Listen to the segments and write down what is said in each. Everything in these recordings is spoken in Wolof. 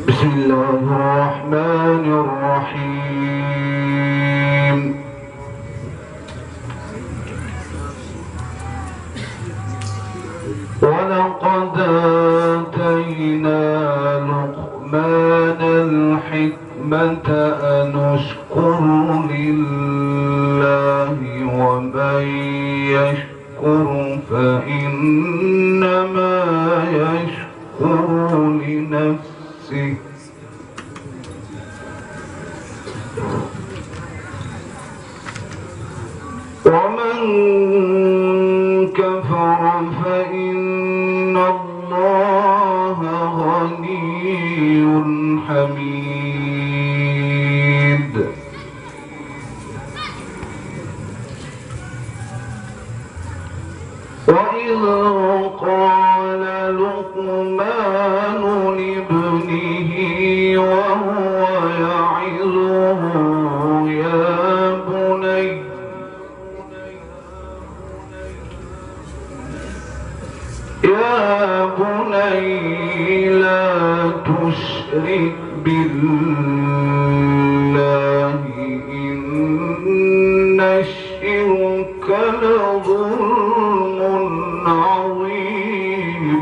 بسم الله الرحمن الرحيم. ولقد آتينا لقمان الحكمة أن اشكر لله ومن يشكر فإنما يشكر لنفسه ومن كفر فإن الله غني حميد. وإذ قال لقمان لابنه وهو يعظه يا بني لا تشرك بالله إن الشرك لظلم عظيم.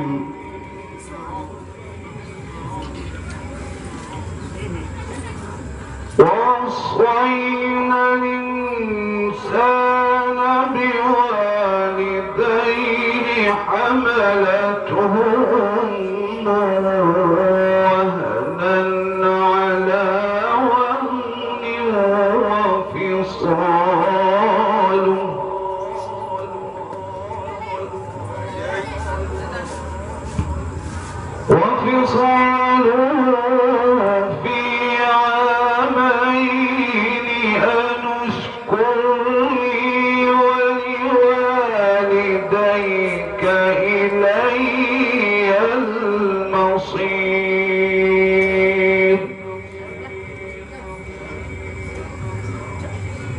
ووصينا الإنسان بوالديه حملته أمه وهنا على وهن وفصاله في عامين أن اشكر لي ولوالديك إلي المصير.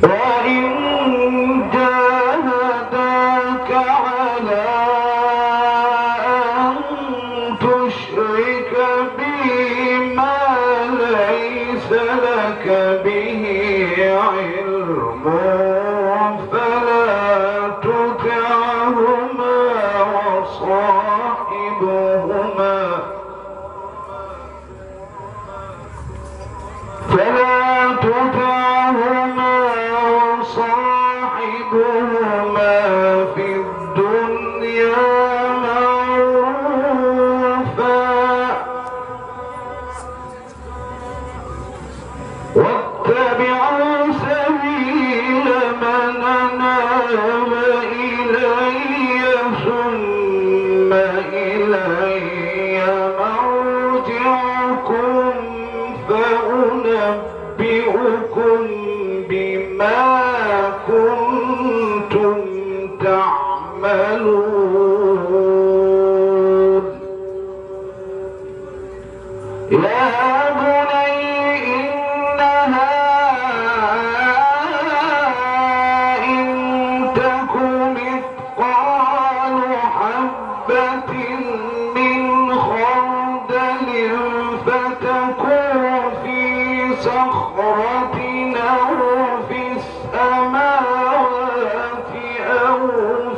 وإن جاهداك على أن تشرك بي ما ليس لك به علم فلا تطعهما وصاحبهما في الدنيا معروفا واتبعوا سبيل من أناب إلي ثم إلي مرجعكم فأنبئكم بما كنتم تعملون. يا بني إنها إن تك مثقال حبة من خردل فتكن في صخرة أو في السماوات أو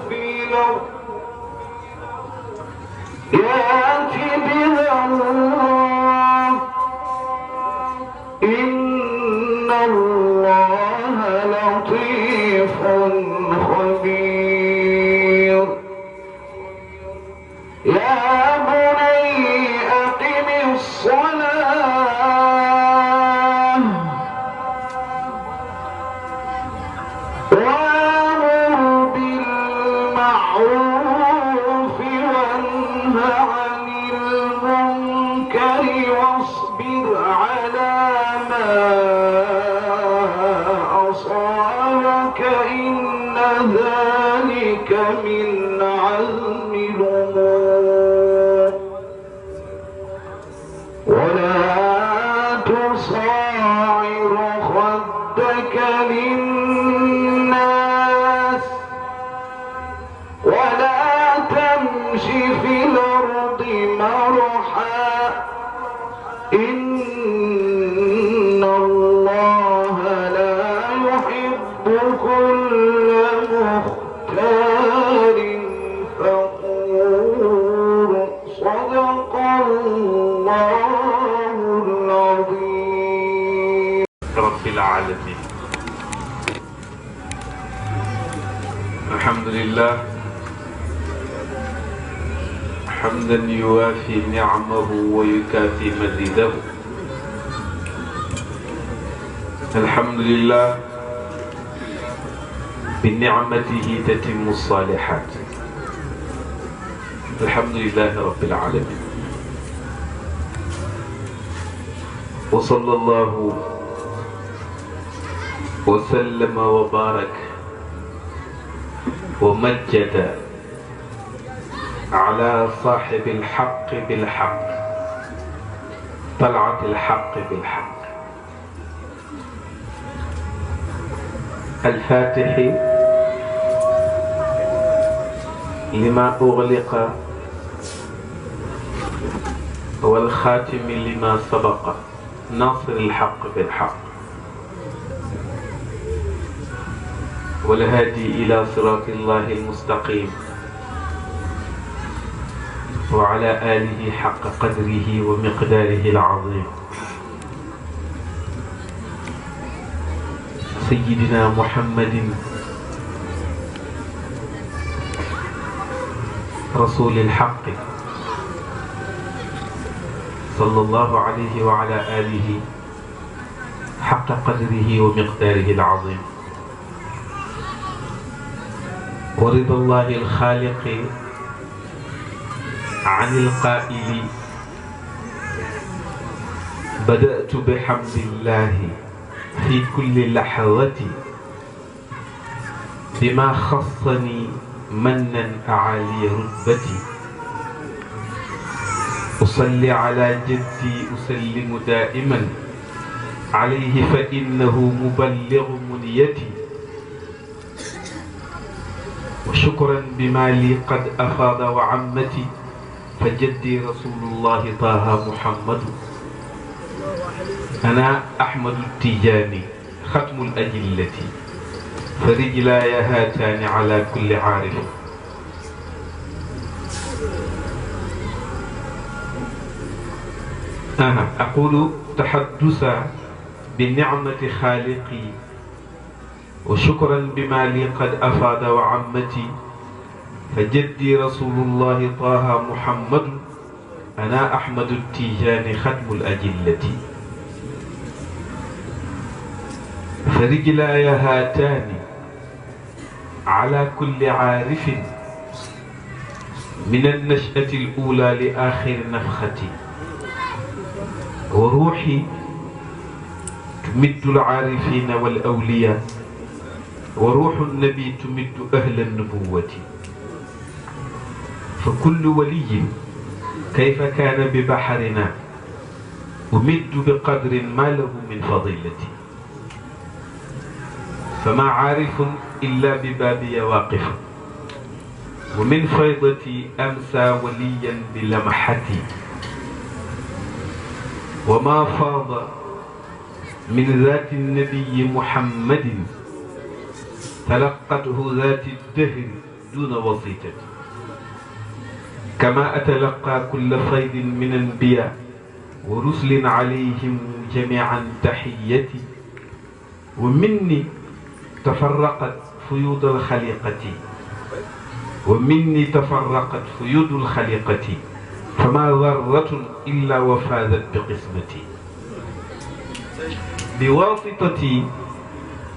في الأرض يأت بها الله إن الله لطيف خبير. يا بني أقم الصلاة وأمر بالمعروف وانه عن المنكر واصبر على ما أصابك إن ذلك من عزم الأمور. ولا تصاعر خدك للناس ولا تمش في الأرض الأرض مرحا إن الله لا يحب كل مختال فخور صدق الله العظيم رب العالمين. الحمد لله حمدا يوافي نعمه ويكافي مزيده. الحمد لله بنعمته تتم الصالحات. الحمد لله رب العالمين. وصلى الله وسلم وبارك ومجد على صاحب الحق بالحق طلعة الحق بالحق الفاتح لما أغلق والخاتم لما سبق ناصر الحق بالحق والهادي إلى صراط الله المستقيم وعلى آله حق قدره ومقداره العظيم. سيدنا محمد رسول الحق صلى الله عليه وعلى آله حق قدره ومقداره العظيم. ورضا الله الخالق عن القائل بدأت بحمد الله في كل لحظة بما خصني منا أعالي رتبتي. أصلي على جدي أسلم دائما عليه فإنه مبلغ منيتي. وشكرا بما لي قد أفاض وعمتي فجدي رسول الله طه محمد. أنا أحمد التيجاني ختم الأجلة فرجلاي هاتان على كل عارف. أقول تحدثا بنعمة خالقي وشكرا بما لي قد أفاد وعمتي فجدي رسول الله طه محمد. أنا أحمد التيجاني ختم الأجلة فرجلاي هاتان على كل عارف من النشأة الأولى لآخر نفخة. وروحي تمد العارفين والأولياء وروح النبي تمد أهل النبوة. فكل ولي كيف كان ببحرنا أمد بقدر ما له من فضيلتي. فما عارف إلا ببابي واقف ومن فيضتي أمسى وليا بلمحتي. وما فاض من ذات النبي محمد تلقته ذات الدهر دون وسيطة. كما أتلقى كل فيض من أنبياء ورسل عليهم جميعا تحيتي. ومني تفرقت فيوض الخليقة ومني تفرقت فيوض الخليقة فما ذرة إلا وفاذت بقسمتي. بواسطتي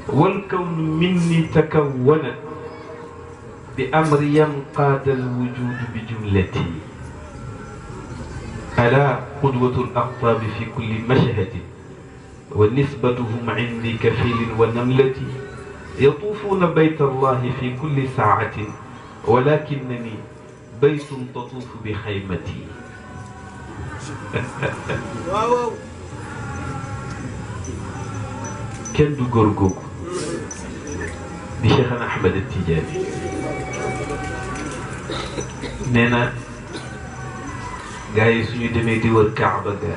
والكون مني تكونت بأمر ينقاد الوجود بجملتي. ألا قدوة الأقطاب في كل مشهد ونسبتهم عندي كفيل ونملة. يطوفون بيت الله في كل ساعة ولكنني بيت تطوف بخيمتي. kenn du góor googu di Cheikhana Ahmed Tidiane nee na gars yi suñu demee di wër Kaaba ga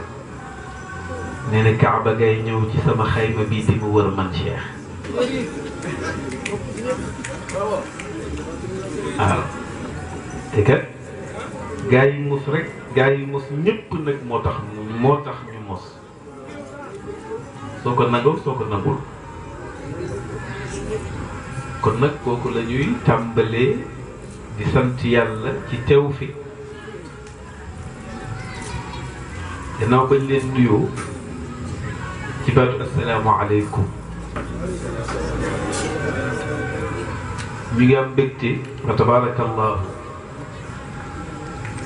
nee na Kaaba gay ñëw ci sama xayma bii di mu wër man Cheikh waaw te kat gaa yi mos rek gaa yi mos ñëpp nag moo tax ñu mos soo ko nangoo soo ko nangul kon nag kooku la ñuy tàmbalee di sant yàlla ci teew fi gannaaw bañ leen nuyoo ci baatu assalaamu aleykum ñu ngi am mbégte wa tabaarakallah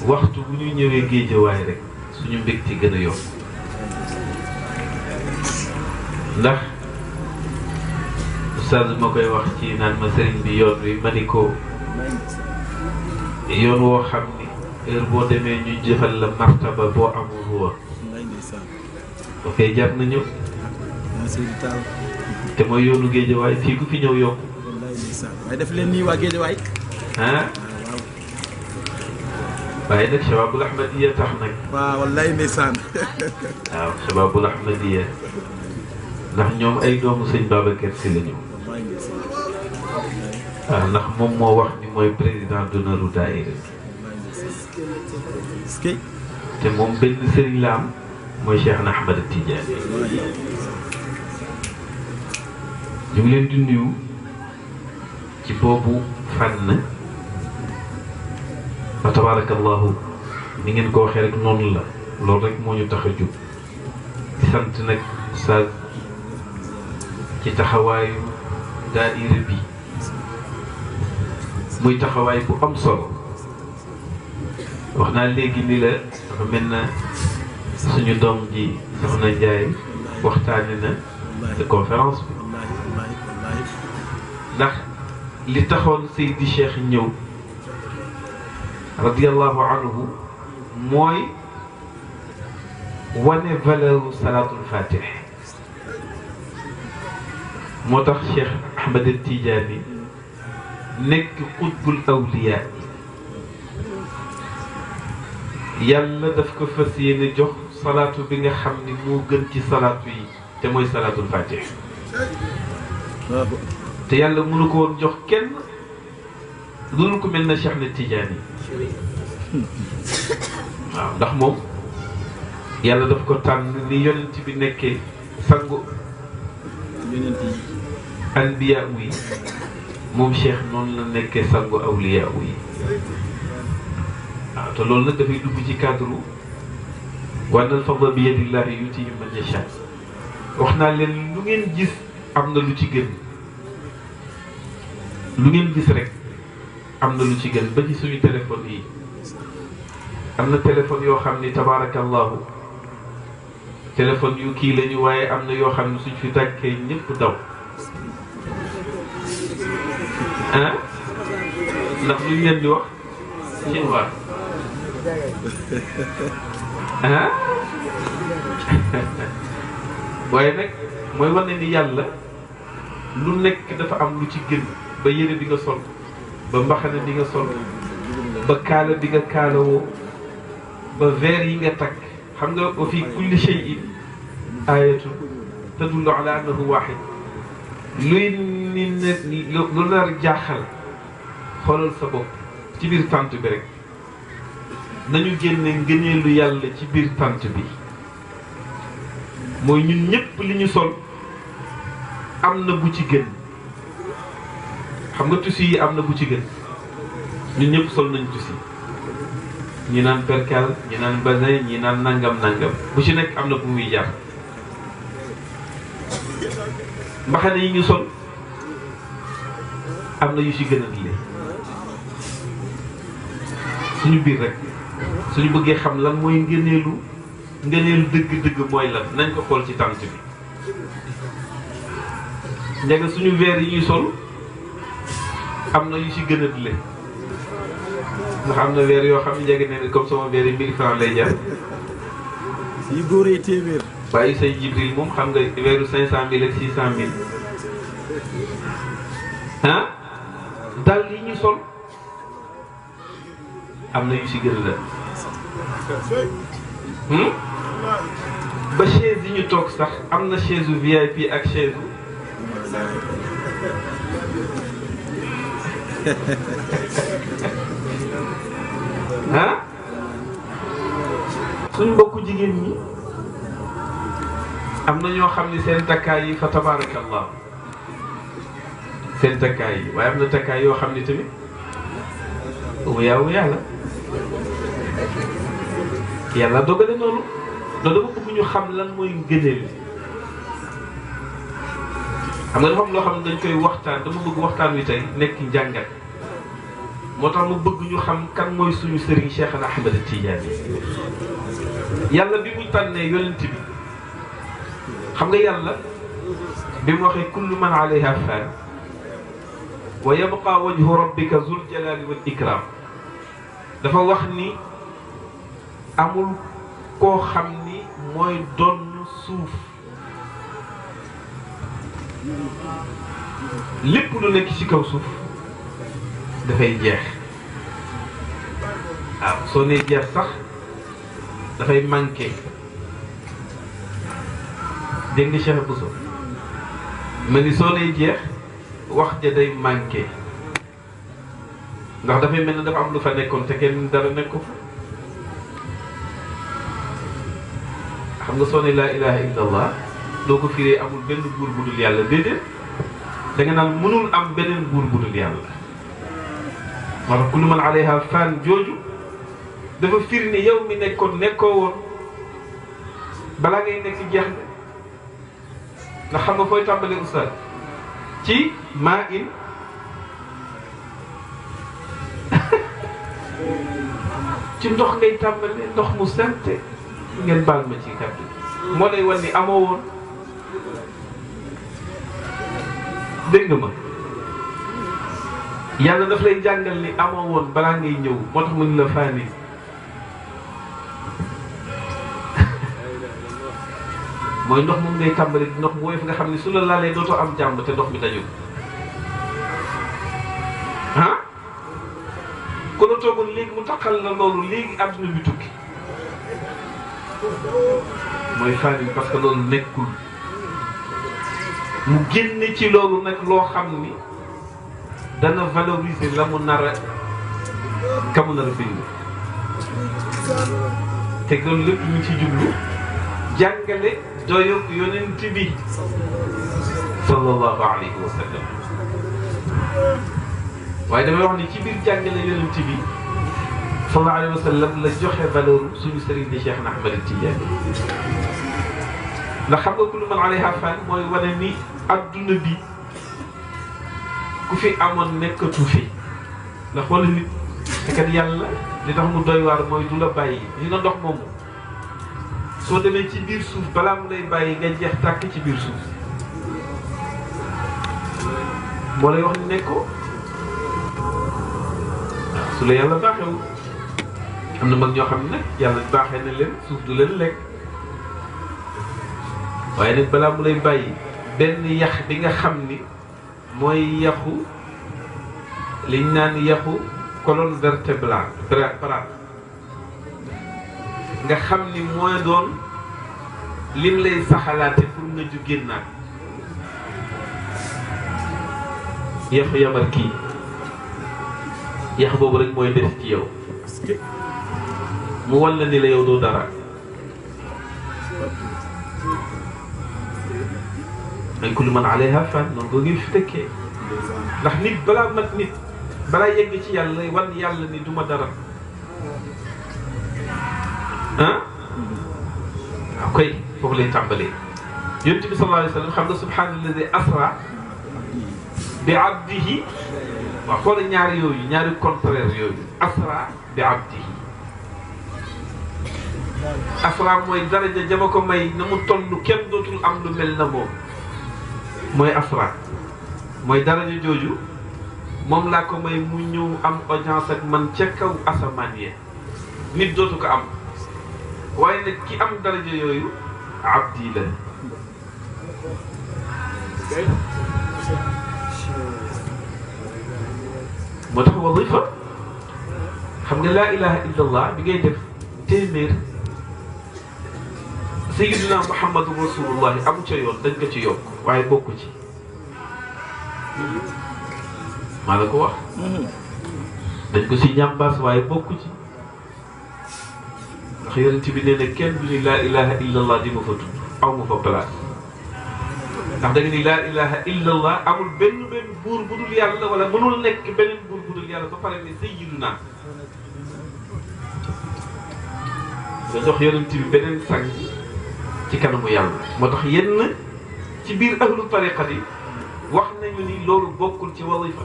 waxtu bu ñu ñëwee géejawaay rek suñu mbégte gën a yokk ndax oustaz ma koy wax ci naan ma sëriñ bi yoon wi ma ni ko yoon woo xam ni heure boo demee ñu jëfal la martaba boo amul woon ok jar na ñëw te mooy yoonu géejawaay fii ku fi ñëw yokk waaye def leen nii waa géejawaay ah waaye nag Shababul Ahmadiyya tax nag waaw wallaay ndeysaan waaw Shababul Ahmadiyya ndax ñoom ay doomu sëñ Babacar Sy la ñu waaw ndax moom moo wax ni mooy président d'honneur u daayira te moom benn sëriñ la am mooy Cheikh na Ahmad Tidiane ñu ngi leen di nuyu ci boobu fànn fa tabarakallahu ni ngeen ko waxee rek noonu la loolu rek moo ñu tax a jóg di sant nag Oustaz ci taxawaayu daayira bi muy taxawaay bu am solo wax naa léegi ni la dafa mel na suñu doom ji Soxna Njaay waxtaane na de conférence bi ndax li taxoon Seydi Cheikh ñëw radiyallahu anhu mooy wane valeur salaatul fatih moo tax Cheikh Ahmed Tidiane nekk qutbul awliya yàlla daf ko fas yéene jox salaatu bi nga xam ni moo gën ci salaatu yi te mooy salaatul fatih te yàlla mënu ko woon jox kenn loolu ko mel na Cheikh na Tidiane waaw ndax moom yàlla daf ko tànn ni yonent bi nekkee sangu yonent yi anbiya yi moom Cheikh noonu la nekkee sangu awliya yi waaw te loolu nag dafay dugg ci cadre wa anna al-fadla bi yadillahi yutihi man yasha wax naa leen lu ngeen gis am na lu ci gën lu ngeen gis rek am na lu ci gën ba ci suñu téléphone yi am na téléphone yoo xam ni tabaarakallahu téléphone yu kii lañu waaye am na yoo xam ne suñ fi tàkkee ñëpp daw ah ndax luñ leen di wax ci waar ah waaye nag mooy wane ni yàlla lu nekk dafa am lu ci gën ba yére bi nga sol ba mbaxana bi nga sol ba kaala bi nga kaalawoo ba verre yi nga takk xam nga wa fi kulli shay'in ayatun tadullu ala annahu wahid luy ni ne lu nar jaaxal xoolal sa bopp ci biir tànt bi rek nañu génne ngëneelu yàlla ci biir tànt bi mooy ñun ñëpp li ñu sol am na bu ci gën xam nga tissu yi am na bu ci gën ñun ñëpp sol nañ tissu ñi naan percal ñi naan basin ñi naan nangam bu ci nekk am na bu muy jar mbaxane yi ñu sol am na yu ci gën a dile suñu biir rek suñu bëggee xam lan mooy ngëneelu dëgg-dëgg mooy lan nañ ko xool ci tànt bi njëga suñu verre yi ñuy sol am na yu ci gën a dile ndax am na verre yoo xam ne njëga ne comme sama verre yi 1000 francs lay jar yi góoree téeméer waaye say Jibril moom xam nga weeru 500 000 ak 600 000 ah dal yi ñu sol am na yu si gën a la ba chaise yi ñu toog sax am na chaise u VIP ak chaise u ah suñ mbokku jigéen ñi am na ñoo xam ni seen takkaay yi fa tabarakallah seen takkaay yi waaye am na takkaay yoo xam ni tamit wuyaa wuyaa la yàlla dogale noonu loolu dama bëgg ñu xam lan mooy ngëneel xam nga dafa am loo xam ne dañ koy waxtaan dama bëgg waxtaan wi tey nekk njàngat moo tax mu bëgg ñu xam kan mooy suñu sëriñ Cheikh Ahmed Tidiane yàlla bi mu tànnee yonent bi xam nga yàlla bi mu waxee kullu man alayha fan wa yabqa wajhu rabbika zul jalali wal ikram dafa wax ni amul koo xam ni mooy donn suuf lépp lu nekk ci kaw suuf dafay jeex waaw soo nee jeex sax dafay manqué dégg nga Cheikh Bousso ma ni soo nee jeex wax ja day manqué ndax dafay mel ne dafa am lu fa nekkoon te kenn dara nekku fa xam nga soo ne laa ilaha illa allah doo ko firee amul benn buur bu dul yàlla déedéet da nga naan mënul am beneen buur bu dul yàlla moo tax kullu man alayha fan jooju dafa firi ne yow mi nekkoon nekkoo woon balaa ngay nekk jeex na ndax xam nga fooy tàmbalee oustaz ci maa in ci ndox ngay tàmbalee ndox mu sente ngeen baal ma ci kàddu moo lay wan ni amoo woon dégg nga ma yàlla daf lay jàngal ni amoo woon balaa ngay ñëw moo tax mu ni la faani mooy ndox moom ngay tàmbali ndox mu woyof nga xam ni su la laalee dootoo am jàmm te ndox mi dajul ah ku la toogoon léegi mu taxal la loolu léegi àdduna bi tukki mooy faani parce que loolu nekkul mu génne ci loolu nag loo xam ni dana valoriser la mu nar a ka mu nar a bind te loolu lépp ñu ci jublu jàngale doyog yonent bi sallallahu alayhi wa sallam waaye damay wax ni ci biir jàngale yonent bi sallallahu alayhi wa sallam la joxe valeur suñu sëriñ di Cheikh Ahmed Tidiane ndax xam nga kullu man alayha fan mooy wane ni adduna bi ku fi amoon nekkatu fi ndax wala nit te kat yàlla li tax mu doy waar mooy du la bàyyi li nga ndox moomu soo demee ci biir suuf balaa mu lay bàyyi nga jeex tàkk ci biir suuf moo lay wax ni nekkoo su la yàlla baaxewul am na mag ñoo xam ne nag yàlla baaxee na leen suuf du leen lekk waaye nag balaa mu lay bàyyi benn yax bi nga xam ni mooy yaxu liñ naan yaxu colonne vertébrale nga xam ni mooy doon lim lay saxalaate pour nga ju génnaat yaxu yabar kii yax boobu rek mooy des ci yow mu wan la ni la yow doo dara ay kullu man alayha fan noonu ko ngi fi tekkee ndax nit balaa mat nit balaa yegg ci yàlla wan yàlla ni duma dara ah koy foofu lay tàmbalee yonent bi sallallahu alayhi wa sallam xam nga subhaanalladi asra bi abdihi waaw xoola ñaari yooyu ñaari contraire yooyu asra bi abdihi asra mooy daraja jama ko may na mu toll kenn dootul am lu mel na moom mooy asra mooy daraja jooju moom laa ko may mu ñëw am audience ak man ca kaw asamaan yi nit dootu ko am waaye nag ki am daraja yooyu abdi la moo tax wadifa xam nga laa ilaha illa allah bi ngay def téeméer Sayyidina Muhammadu Rasulullahi amu ca yoon dañ ko ci yokk waaye bokku ci maa la ko wax dañ ko si ñambaas waaye bokku ci ndax yonent bi nee na kenn du ni laa ilaha illa allah di ma fa tudd aw ma fa place ndax da nga ni laa ilaha illa allah amul benn buur bu dul yàlla wala mënul nekk beneen buur bu dul yàlla ba pare ne sayyiduna nga jox yonent bi beneen sang ci kanamu yàlla moo tax yenn ci biir ahlu tariqa yi wax nañu ni loolu bokkul ci wadifa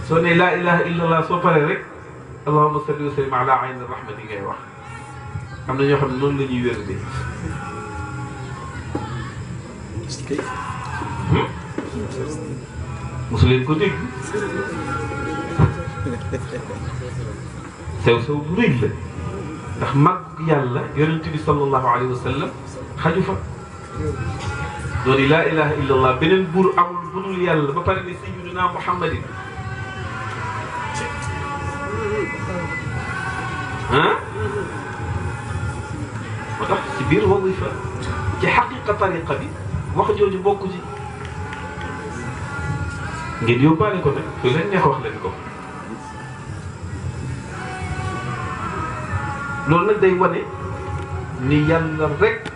soo ne laa ilaha illa allah soo paree rek allahumma salli wa sallim ala ayni rahmati ngay wax am na ñoo xam ne noonu la ñuy wérdee mosu leen ko dégg sew bu rëy la ndax màgg yàlla yonent bi sallallahu alayhi wa sallam xaju fa dooni laa ilaha illa allah beneen buur amul bu dul yàlla ba pare ne sayyidina muhammadin moo tax ci biir wadifa ci xaqiqa tariqa bi wax jooju bokku ci ngeen yóbbaale ko nag su leen neex wax leen ko loolu nag day wane ni yàlla rek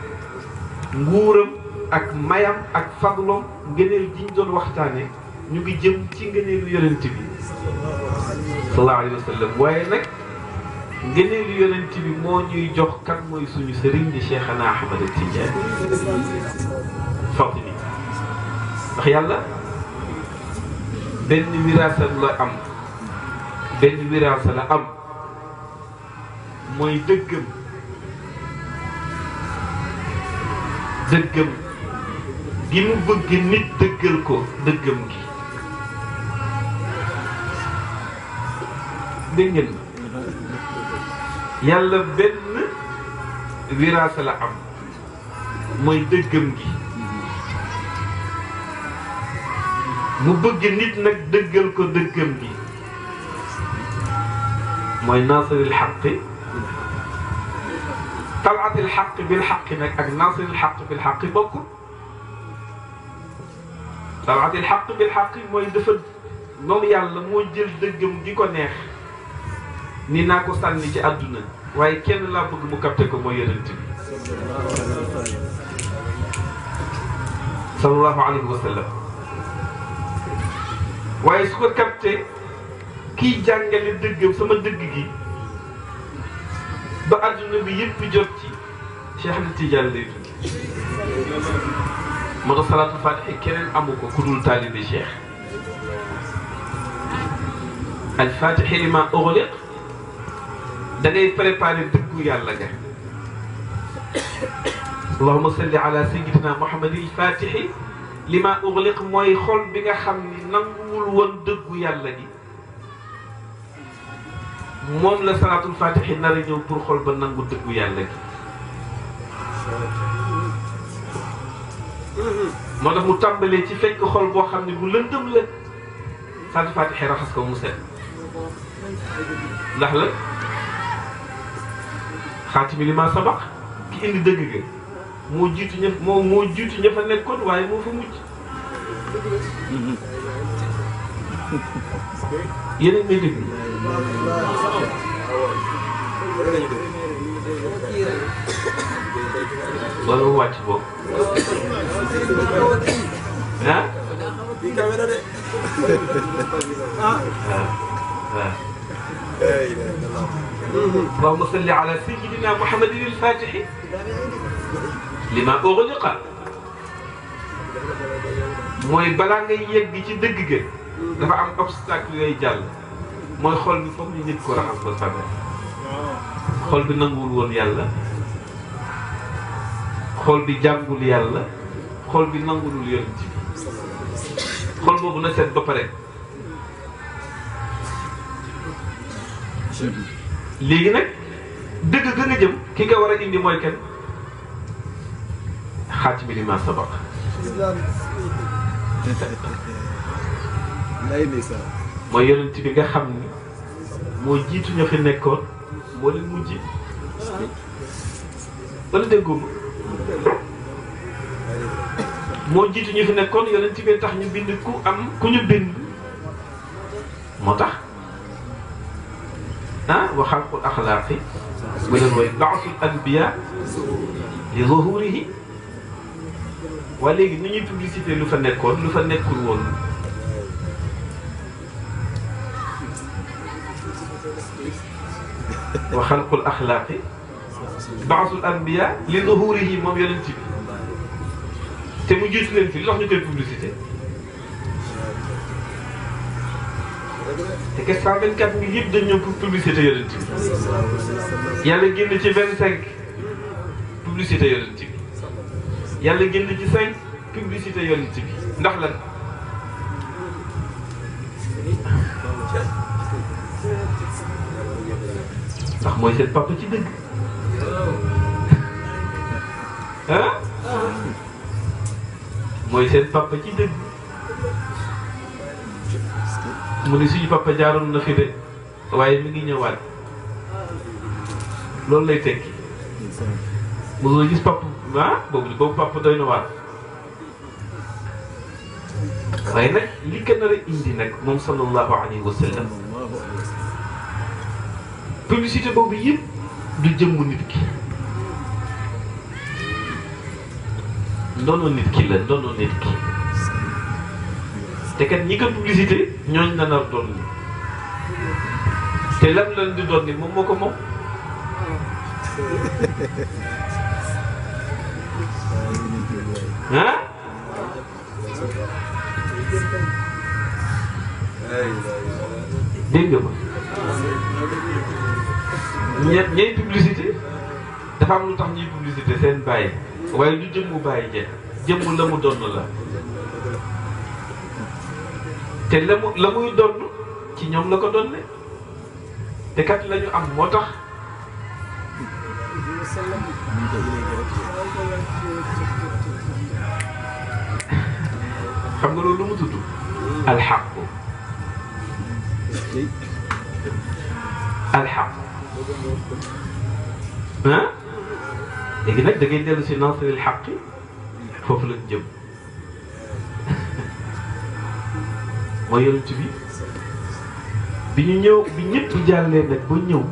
nguuram ak mayam ak fadlom ngëneel ji ñu doon waxtaane ñu ngi jëm ci ngëneelu yonent bi sallallahu alayhi wa sallam waaye nag ngëneelu yonent bi moo ñuy jox kan mooy suñu sëriñ di Cheikhana Ahmad Tidiane Fatimi ndax yàlla benn wiraasa la am benn wiraasa la am mooy dëggam gi mu bëgg nit dëggal ko dëggam gi dégg ngeen yàlla benn wiraasa la am mooy dëggam gi mu bëgg nit nag dëggal ko dëggam gi mooy naasiril xaqi talaatil xaq bil xaq nag ak naasiril xaq bil xaq bokkul talaatil xaq bil xaq mooy dafa moom yàlla moo jël dëggam gi ko neex ni naa ko sànni ci àdduna waaye kenn laa bëgg mu capté ko mooy yonent bi sallallahu alayhi wa sallam waaye su ko capté kiy jàngale dëggam sama dëgg gi ba àdduna bi yëpp jot ci Cheikh Ahmed Tidiane lay tudd moo tax salaatul faatiha keneen amu ko ku dul taalibe Cheikh al faatiha lima ughliq da ngay préparé dëggu yàlla ga allahumma salli ala sayyidina Muhammad al faatihi lima ughliq mooy xol bi nga xam ni nanguwul woon dëggu yàlla gi moom la salaatul faatihi nar a ñëw pour xol ba nangu dëggu yàlla gi moo tax mu tàmbalee ci fekk xol boo xam ne bu lëndëm la salaatul faatihi raxas ko mu set ndax la xaatimi li ma sabaq ki indi dëgg ga moo jiitu ña fa nekkoon waaye moo fa mujj yéen a may dégg wala mu wàcc boobu ah اللهم صل على سيدنا محمد الفاتح لما أغلق mooy balaa ngay yegg ci dëgg ga dafa am obstacle yooyu jàll mooy xol bi foog ñu nit ko raxas ba sabe xol bi nanguwul woon yàlla xol bi jàngul yàlla xol bi nangulul yonent bi xol boobu na set ba pare léegi nag dëgg ga nga jëm ki nga war a indi mooy kenn xaatimi li ma sabaq lay ndeysaan mooy yonent bi nga xam ni moo jiitu ña fi nekkoon moo leen mujj wala déggoo ma moo jiitu ñu fi nekkoon yonent bi tax ñu bind ku ñu bind moo tax wa xalqul axlaaqi bu leen woy baasul anbiya li zuhurihi waa léegi ni ñuy publicité lu fa nekkoon lu fa nekkul woon wa xalqul axlaaqi baasul anbiya li zuhurihi moom yonent bi te mu jiitu leen fi li tax ñu koy publicité te que 124 000 yëpp dañ ñëw pour publicité yonent bi yàlla génn ci 25 publicité yonent bi yàlla génn ci 5 publicité yonent bi ndax lan ndax mooy seen papa ci dëgg ah mooy seen papa ci dëgg mu ne suñu papa jaaroon na fi de waaye mi ngi ñëwaat loolu lay tekki mosoo gis papa boobu papa doy na waar waaye nag li ko nar a indi nag moom sallallahu alayhi wa sallam publicité boobu yëpp du jëmmu nit ki ndono nit ki la ndono nit ki te kat ñi ko publicité ñooñ la nar doon ni te lan lan di doon ni moom moo ko moom ah dégg nga ma ñay publicité dafa am lu tax ñuy publicité seen bàyyi waaye du jëmmu bàyyi jëmmu la mu donn la te la muy donn ci ñoom la ko donne te kat la ñu am moo tax xam nga loolu lu mu tudd alxaqu léegi nag da ngay dellu si nasril xaqi foofu lañ jëm mooy yonent bi ñu ñëw bi ñëpp jàllee nag ba ñëw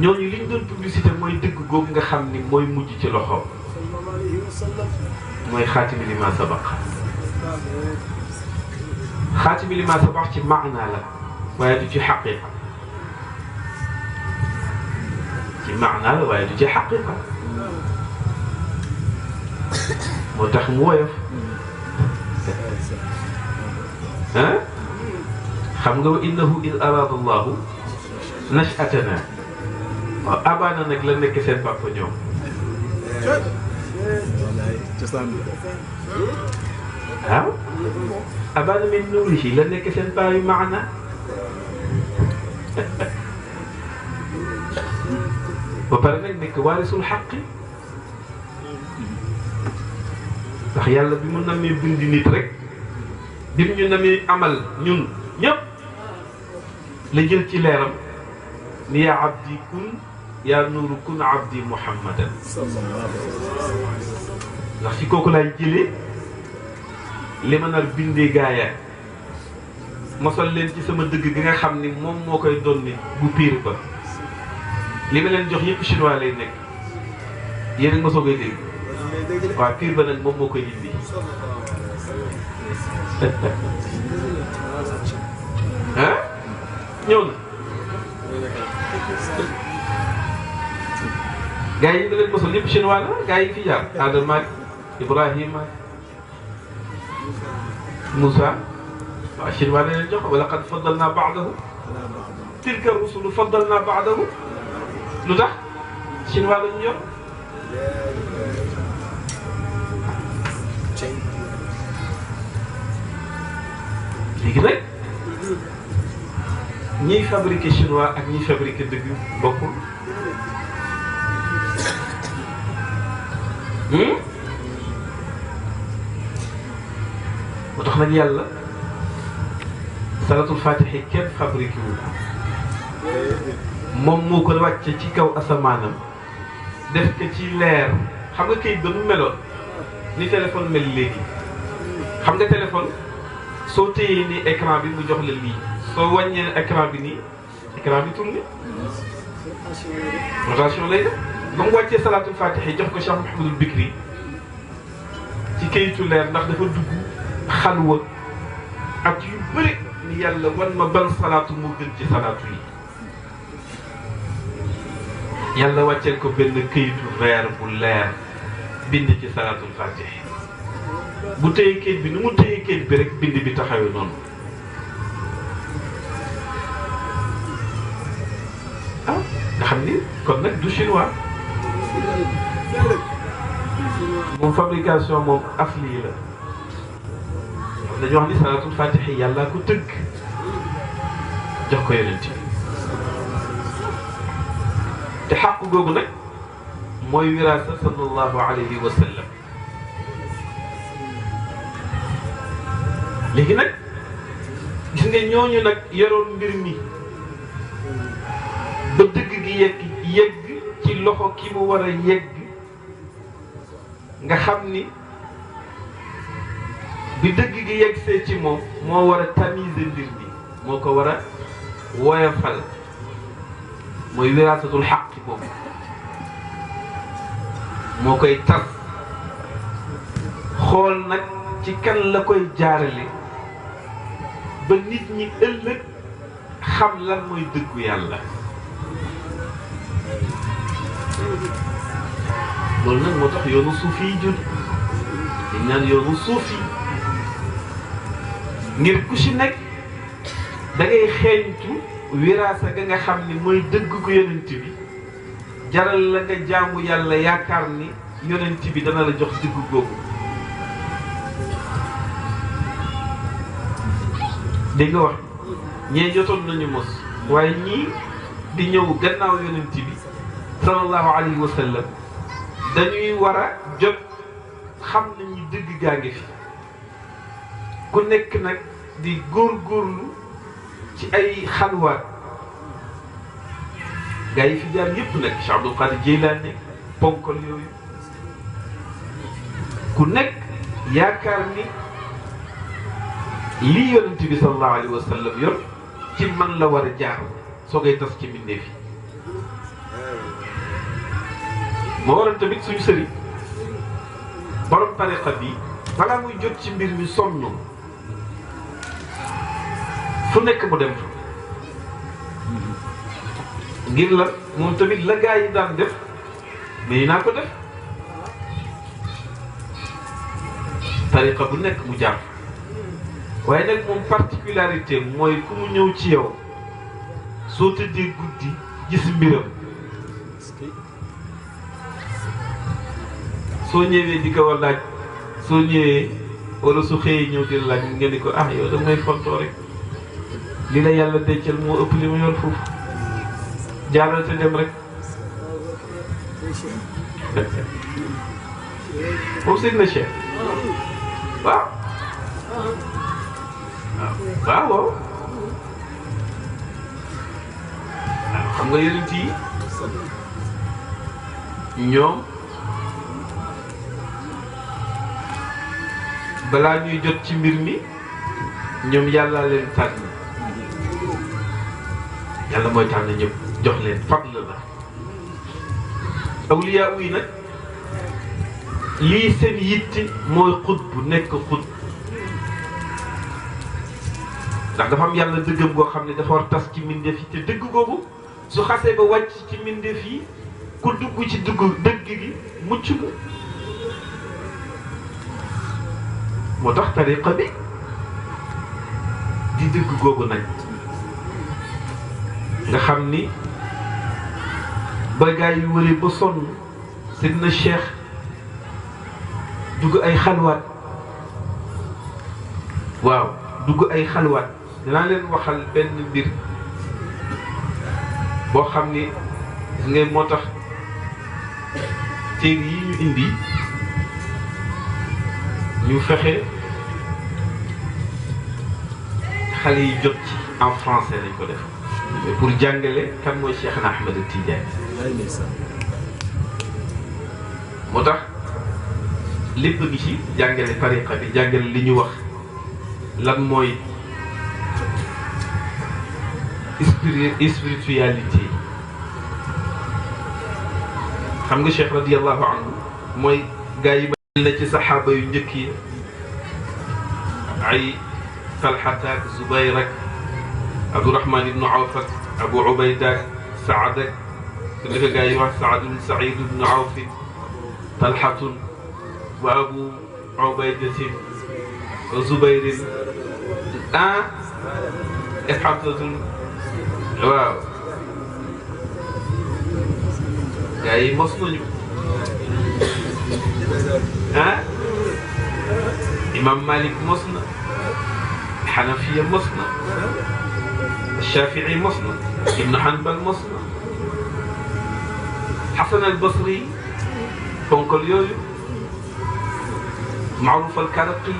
ñooñu li ñu doon publicité mooy dëgg googu nga xam ni mooy mujj ci loxo mooy xaatimi li ma sabaq xaatimi li ma sabaq ci maanaa la waaye du ci xaqiqa ci maanaa la waaye du ci xaqiqa moo tax mu woyof ah xam nga wa innahu in arada allahu nashatana waaw abaana nag la nekk seen papa ñoom waaw abaana min nuurihi la nekk seen baayu maana ba pare nag nekk waarisul xaqi ndax yàlla bi mu namee bindi nit rek bi mu ñu namee amal ñun ñëpp la jël ci leeram ni yaa abdi kun yaa nuuru kun abdi muhammadan ndax ci kooku laay jëlee li ma nar bindee gaaya mosal leen ci sama dëgg gi nga xam ni moom moo koy doon ni bu piir ba li ma leen jox yëpp chinois lay nekk yéen a ngi mosoo koy dégg waaw piir ba nag moom moo koy indi ah ñëw na gaa yi nga leen mosal yëpp chinois la gaa yi fi jaar Adama Ibrahima Moussa waaw chinois la leen jox wala qad faddalna ba'dahu tilka rusulu faddalna ba'dahu lu tax chinois la ñu yor léegi nag ñiy fabriqué chinois ak ñiy fabriqué dëgg bokkul moo tax nag yàlla salatul fatihi kenn fabriqué wu ko moom moo ko wàcce ci kaw asamaanam def ko ci leer. xam nga kayit ba mu meloon ni téléphone mel léegi xam nga téléphone soo téyee ni écran bi mu jox la lii soo wàññee écran bi nii écran bi tourné rotation lay def. ba mu wàccee salaatul fatiha jox ko Cheikh Mouhamadul Bikri ci kayitu leer ndax dafa dugg xalwa ak yu bëri ni yàlla wan ma ban salaatu moo gën ci salaatu yi. yàlla wàcceel ko benn kayitu verre bu leer bind ci salaatul fatiha bu téye kayit bi ni mu téye kayit bi rek bind bi taxawee noonu. ah nga xam ni kon nag du chinois. moom fabrication moom afli la dañu wax ni salaatul fatiha yàlla ko tëgg jox ko yonent bi te xàq googu nag mooy wiraasa sallallahu alayhi wa sallam. léegi nag gis nga ñooñu nag yoroon mbir mi ba dëgg gi yegg ci loxo ki mu war a yegg nga xam ni bi dëgg gi yeggsee ci moom moo war a tamiser mbir mi moo ko war a woyofal mooy wiraasatul xaq boobu moo koy tas xool nag ci kan la koy jaarale ba nit ñi ëllëg xam lan mooy dëggu yàlla. loolu nag moo tax yoonu suufi yi jur dañ naan yoonu suufi ngir ku ci nekk da ngay xeeñtu wiraasa ga nga xam ni mooy dëgg ko yonent bi jaral la nga jaamu yàlla yaakaar ni yonent bi dana la jox dëgg googu. dégg nga wax ñee jotoon nañu mos waaye ñii di ñëw gannaaw yonent bi sallallahu alayhi wa sallam dañuy war a jot xam nañu dëgg gaa ngi fi ku nekk nag di góorgóorlu ci ay xalwaat gaa yi fi jaar yépp nag Cheikh Abdul Qadir Jeylaani ponkol yooyu ku nekk yaakaar ni lii yonent bi sallallahu alayhi wa sallam yor ci man la war a jaar soo koy tas ci mbindeef yi. moo waral tamit suñu sëriñ borom tariqa bi balaa muy jot ci mbir mi sonn fu nekk mu dem fa ngir la moom tamit la gaa yi daan def mais naa ko def tariqa bu nekk mu jaar waaye nag moom particularité mooy ku mu ñëw ci yow soo tëddee guddi gis mbiram soo ñëwee di ko laaj soo ñëwee wala su xëyee ñëw di la laaj nga ni ko ah yow da ngay fontoo rek li la yàlla dencal moo ëpp li ma yor foofu jaaral te dem rek moom sëñ na Cheikh waaw waaw waaw xam nga yonent yi ñoom balaa ñuy jot ci mbir mi ñoom yàlla leen tànn yàlla mooy tànn ñëpp jox leen fadl la awliyaa yi nag lii seen yitte mooy xutb nekk xutb ndax dafa am yàlla dëggam goo xam ne dafa war tas ci mbindeef yi te dëgg googu su xasee ba wàcc ci mbindeef yi ku dugg ci dëgg gi mucc nga moo tax tariqa bi di dëgg googu nag nga xam ni ba gaa yi wëree ba sonn Seydina Cheikh dugg ay xalwaat waaw dugg ay xalwaat dinaa leen waxal benn mbir boo xam ni ngay moo tax téere yi ñu indi ñu fexe xale yi jot ci en français lañ ko def mais pour jàngale kan mooy Cheikh na Ahmed Tidiane. lay ndeysaan. moo tax lépp gi ci jàngale tariqa bi jàngale li ñu wax lan mooy spiritualité xam nga Cheikh radiyallahu anhu mooy gaa yi mel na ci saxaaba yu njëkk yi ay Talhat ak Zubayr ak Abdurahman ibnu Awf ak Abu Ubayda ak Saad ak naka gaa yi wax Saadun Saïd ibnu Awf Talhatun wa Abu Ubaydatin wa Zubayrin ak Hamzatun waaw gaa yi mos nañu Imam Malik mos na Hanafiya mos na Shafii mos na Ibn Hanbal mos na Hasan al-Basri ponkal yooyu Maaruf al-Karaqi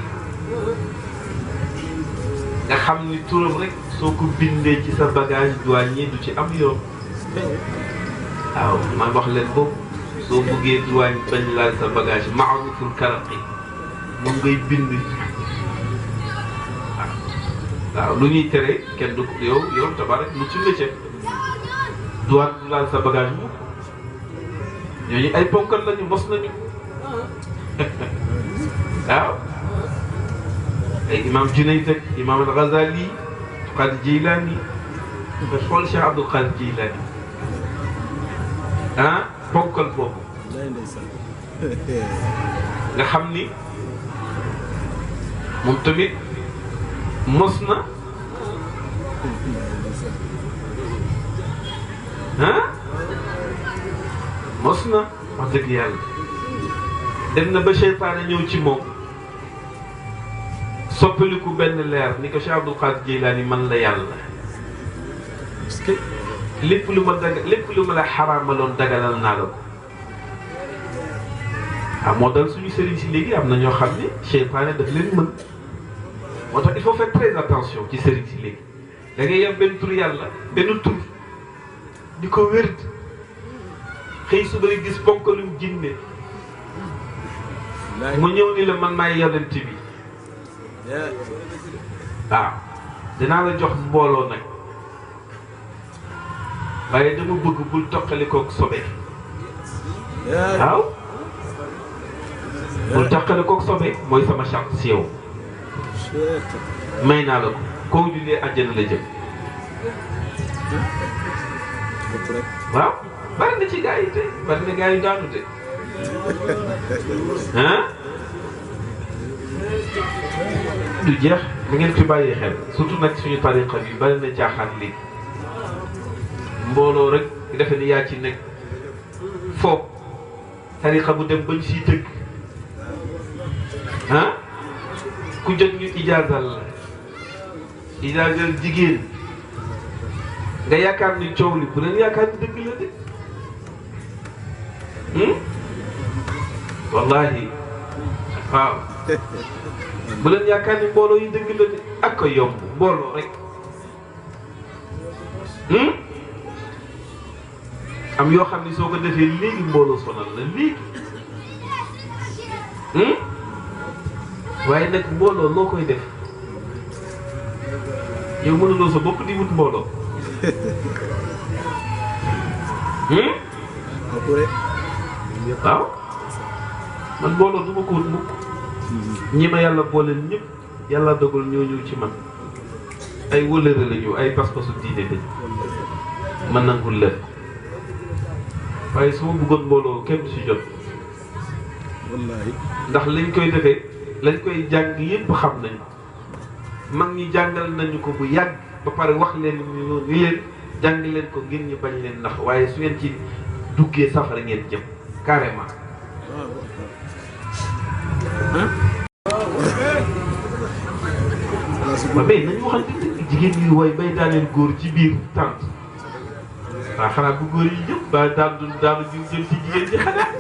nga xam ni turam rek soo ko bindee ci sa bagage douanier du ci am yoon waaw man wax leen boobu soo bëggee douane bañ laal sa bagage Maaruf al-Karaqi moom ngay bind waaw lu ñuy tere kenn du yow tabarak lu ci métier douane du laal sa bagage moom ñooñu ay ponkal lañu mos nañu waaw ay imam Junayd ak imam al-Ghazali Qadir Jilani nga xool Cheikh Abdul Qadir Jilani ponkal boobu nga xam ni moom tamit mos na mos na wax dëgg yàlla dem na ba seytaane ñëw ci moom soppaliku benn leer ni ko Cheikh Abdul Qadir Jilani man la yàlla parce que lépp lu ma la xaraamaloon dagalal naa la ko moo dal suñu sëriñ si léegi am na ñoo xam ne seytaane daf leen mën moo tax il faut faire très attention ci sëriñ si léegi da ngay yem benn tur yàlla benn tur di ko wérd xëy suba rek gis ponkalum jinne mu ñëw ni la man maay yonent bi waaw dinaa la jox mbooloo nag waaye dama bëgg bul toqalikook sobe waaw bul toqalikook sobe mooy sama charte si yow may naa la ko koo jullee àjjana la jëm waaw bari na ci gaa yi tey bari na gaa yi daanu te du jeex da ngeen fi bàyyi xel surtout nag suñu tariqa bi bari na caaxaan léegi mbooloo rek defe ni yaa ci nekk foog tariqa bu dem bañ siy tëgg ku jot ñu ijaazal la ijaazal jigéen nga yaakaar ni coow li bu leen yaakaar ni dëgg la de wallahi waaw bu leen yaakaar ni mbooloo yi dëgg la de ak ko yomb mbooloo rek am yoo xam ni soo ko defee léegi mbooloo sonal la léegi waaye nag mbooloo loo koy def yow mënuloo sa bopp di wut mbooloo waaw man mbooloo du ma ko wut mukk ñi ma yàlla booleel ñëpp yàlla dogal ñoo ñëw ci man ay wëlëre la ñu ay pas-pasu diine lañu ma nangul leen waaye su ma bëggoon mbooloo kenn du si jot wallaahi ndax lañ koy defee lañ koy jàng yépp xam nañu mag ñi jàngal nañu ko bu yàgg ba pare wax leen ni leen jàng leen ko ngir ñu bañ leen nax waaye su ngeen ci duggee safara ngeen jëm carrément ba bay nañu waxante dëgg jigéen ñuy woy bay daaneel góor ci biir tànt waaw xanaa bu góor yi jëm ba daanu jëm ci jigéen ñi xanaa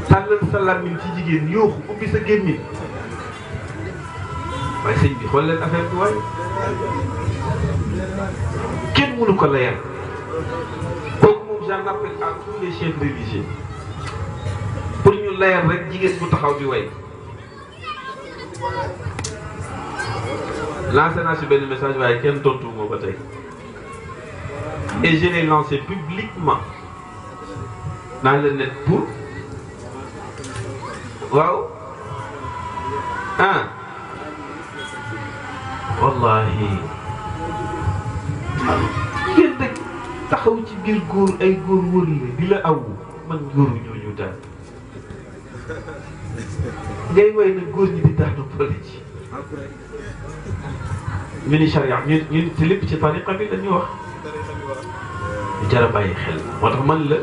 tàllal sa làmmiñ ci jigéen yooxu ubbi sa gémmiñ waaye sëñ bi xool leen affaire bi waaye kenn mënu ko layal kooku moom j'en appelle à tous les chefs religieux pour ñu layal rek jigéen bu taxaw di way lancé naa si benn message waaye kenn tontu moo ba tey et je l'ai lancé publiquement dans le net pour waaw ah wallahi jigéen rek taxaw ci biir góor ay góor wër la di la awu man góoru ñooñu daal ngay way na góor ñi di daanu poli ci ñu ni charia ñu ci lépp ci tariqa bi la ñuy wax ñu jar a bàyyi xel moo tax man la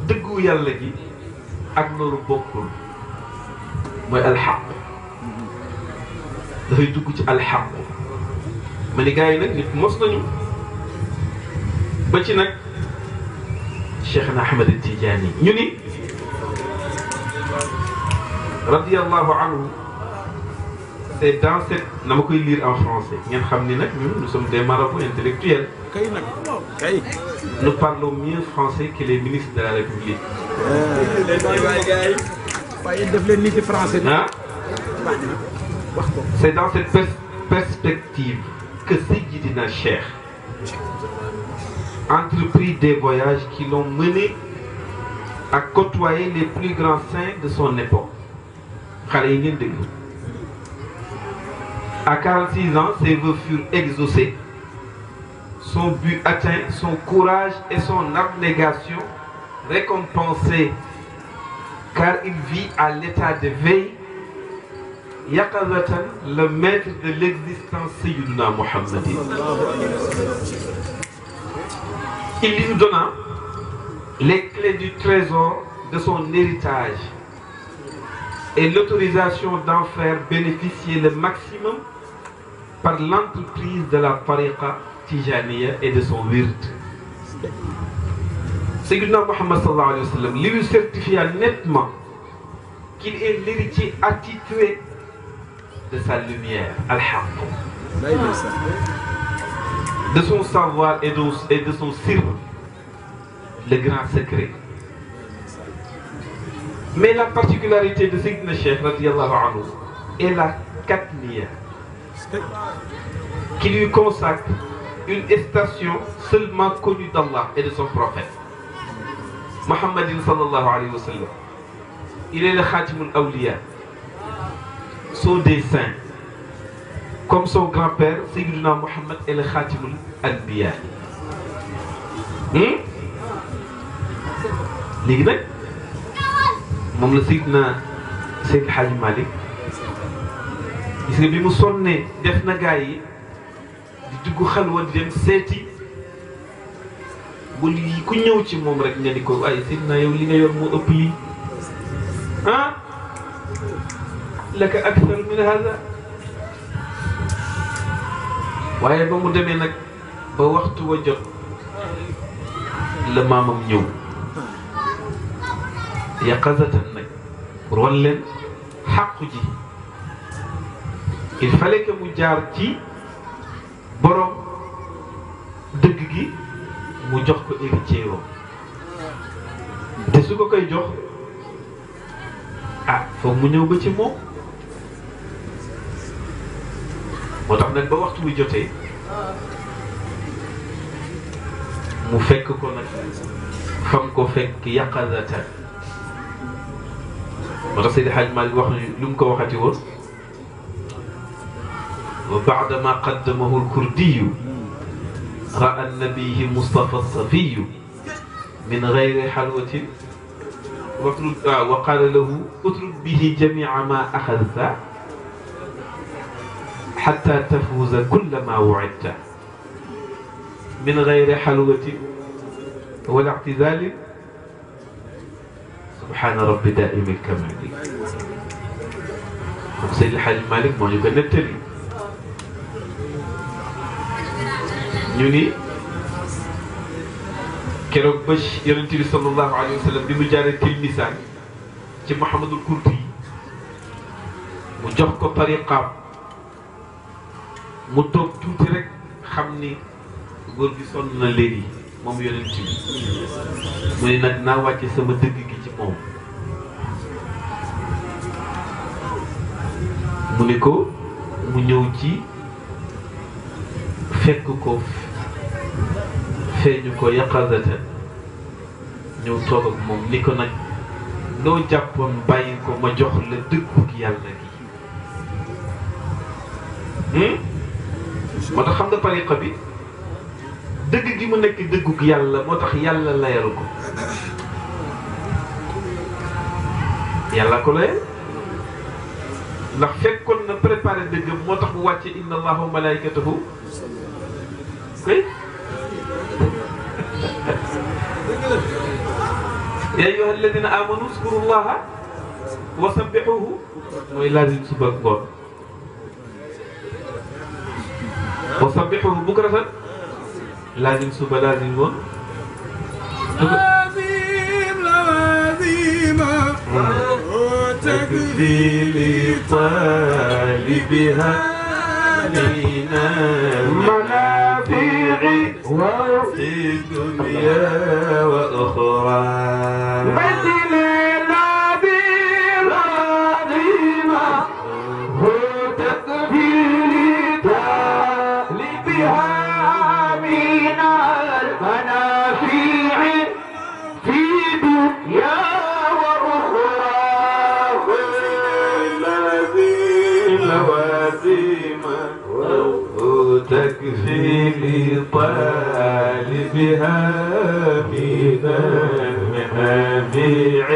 dëggu yàlla gi ak loolu bokkul mooy alxaq dafay dugg ci alxaq ma ni gars yi nag nit mos nañu ba ci nag Cheikhna Ahmed Tidiane ñu ni radiyallahu anhu c'est dans cette na ma koy lire en français ngeen xam ni nag ñun nous sommes des marabouts intellectuels. kay nag kay. Nous parlons mieux français que les ministres de la République. waaye def leen nit ci français. ah. wax ko. C'est dans cette perspective que Seydina Cheikh entreprit des voyages qui l'ont mené à côtoyer les plus grands saints de son époque. xale yi ngeen déglu. À 46 ans, ses vœux furent exaucés, son but atteint, son courage et son abnégation récompensés, car il vit à l'état de veille, yaqazatan, le maître de l'existence Sayyiduna Muhammadin. Il lui donna les clés du trésor de son héritage et l'autorisation d'en faire bénéficier le maximum par l'entreprise de la tariqa Tijaniya et de son wird. Sayyidina Muhammad sallallahu alayhi wa sallam lui certifia nettement qu'il est l'héritier attitré de sa lumière, al-haqq, de son savoir et de son sirr, le grand secret. Mais la particularité de Sayyidina Cheikh radiyallahu anhu est la katmiya, qui lui consacre une station seulement connue d'Allah et de son prophète. Muhammadin sallallahu alayhi wa sallam. Il est le Khatimul Awliya, sceau des saints. Comme son grand-père, Sayyidina Muhammad est le Khatimul Anbiya. léegi nag moom la Seydina Seydi Hadji Malick gis nga bi mu sonnee def na gaa yi di dugg xalwa di dem seeti bu lii ku ñëw ci moom rek nga ni ko waaye Seydina yow li nga yor moo ëpp lii ah laka akthar min hada waaye ba mu demee nag ba waxtu wa jot la maamam ñëw yaqazatan nag pour wan leen xàqu ji il fallait que mu jaar ci borom dëgg gi mu jox ko héritier wam te su ko koy jox ah foog mu ñëw ba ci moom moo tax nag ba waxtu wu jotee mu fekk ko nag fam ko fekk yaqazatan moo tax Seydi Hadj Malick wax lu mu ko waxati woon wa ba'da ma qaddamahu al-kurdiyu ra'a an-nabiyyu Mustafa as-safiyyu min ghayri halwatin wa qala lahu utruk bihi jami'a ma akhadhta hatta tafuza kulla ma wu'idta min ghayri halwatin wala i'tizalin subhaana rabbi daa'imil kamaali moom Seydi Hadji Malick moo ñu ko nettali ñu ni keroog ba Yonent bi sallallahu alayhi wa sallam bi mu jaaree Tilmisaan ci Muhammadul Kurdi yi mu jox ko tariqaam mu toog tuuti rek xam ni góor gi sonn na léegi moom yonent bi mu ne nag naa wàcce sama dëgg gi ci moom mu ne ko mu ñëw ci fekk ko feeñu ko yaqazatan ñëw toog ak moom ni ko nag loo jàppoon bàyyi ko ma jox la dëggug yàlla gi moo tax xam nga tariqa bi dëgg gi mu nekk dëggug yàlla moo tax yàlla layal ko yàlla ko layal ndax fekkoon na préparé dëggam moo tax mu wàcce inna allaha wa malaikatahu kay yaa ayyuha alladina amanu uskuru llaha wa sabbixuhu mooy laazim suba ngoon wa sabbixuhu bukratan laazim suba laazim ngoon تكفي لطالبها من المنافع وفي الدنيا وأخرى مثل النبي العظيم تكفي لطالبها من المنافع في دنيا تكفي لطالبها من المنافع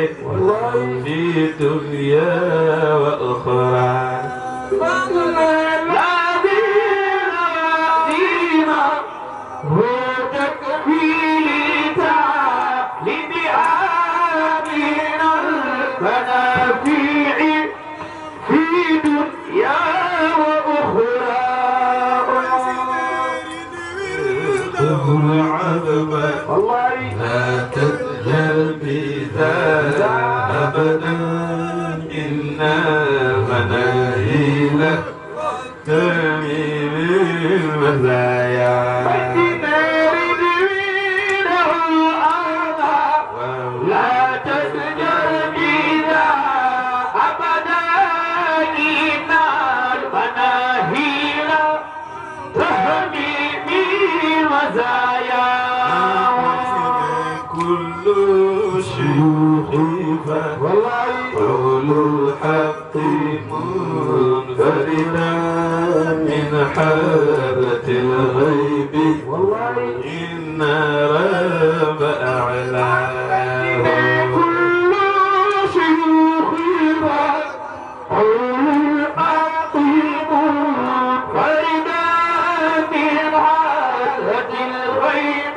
في دنيا وأخرى تكفي لطالبها من المنافع في دنيا وأخرى والله لا تجهل بذلك أبدا إن المناهيل تميم المزايا لا تجهل بذا أبدا إن المناهيل تميم المزايا كل شيوخ قول الحق منفردا من حالة الغيب إن رب أعلاه كل شيوخ قول الحق منفردا من حالة الغيب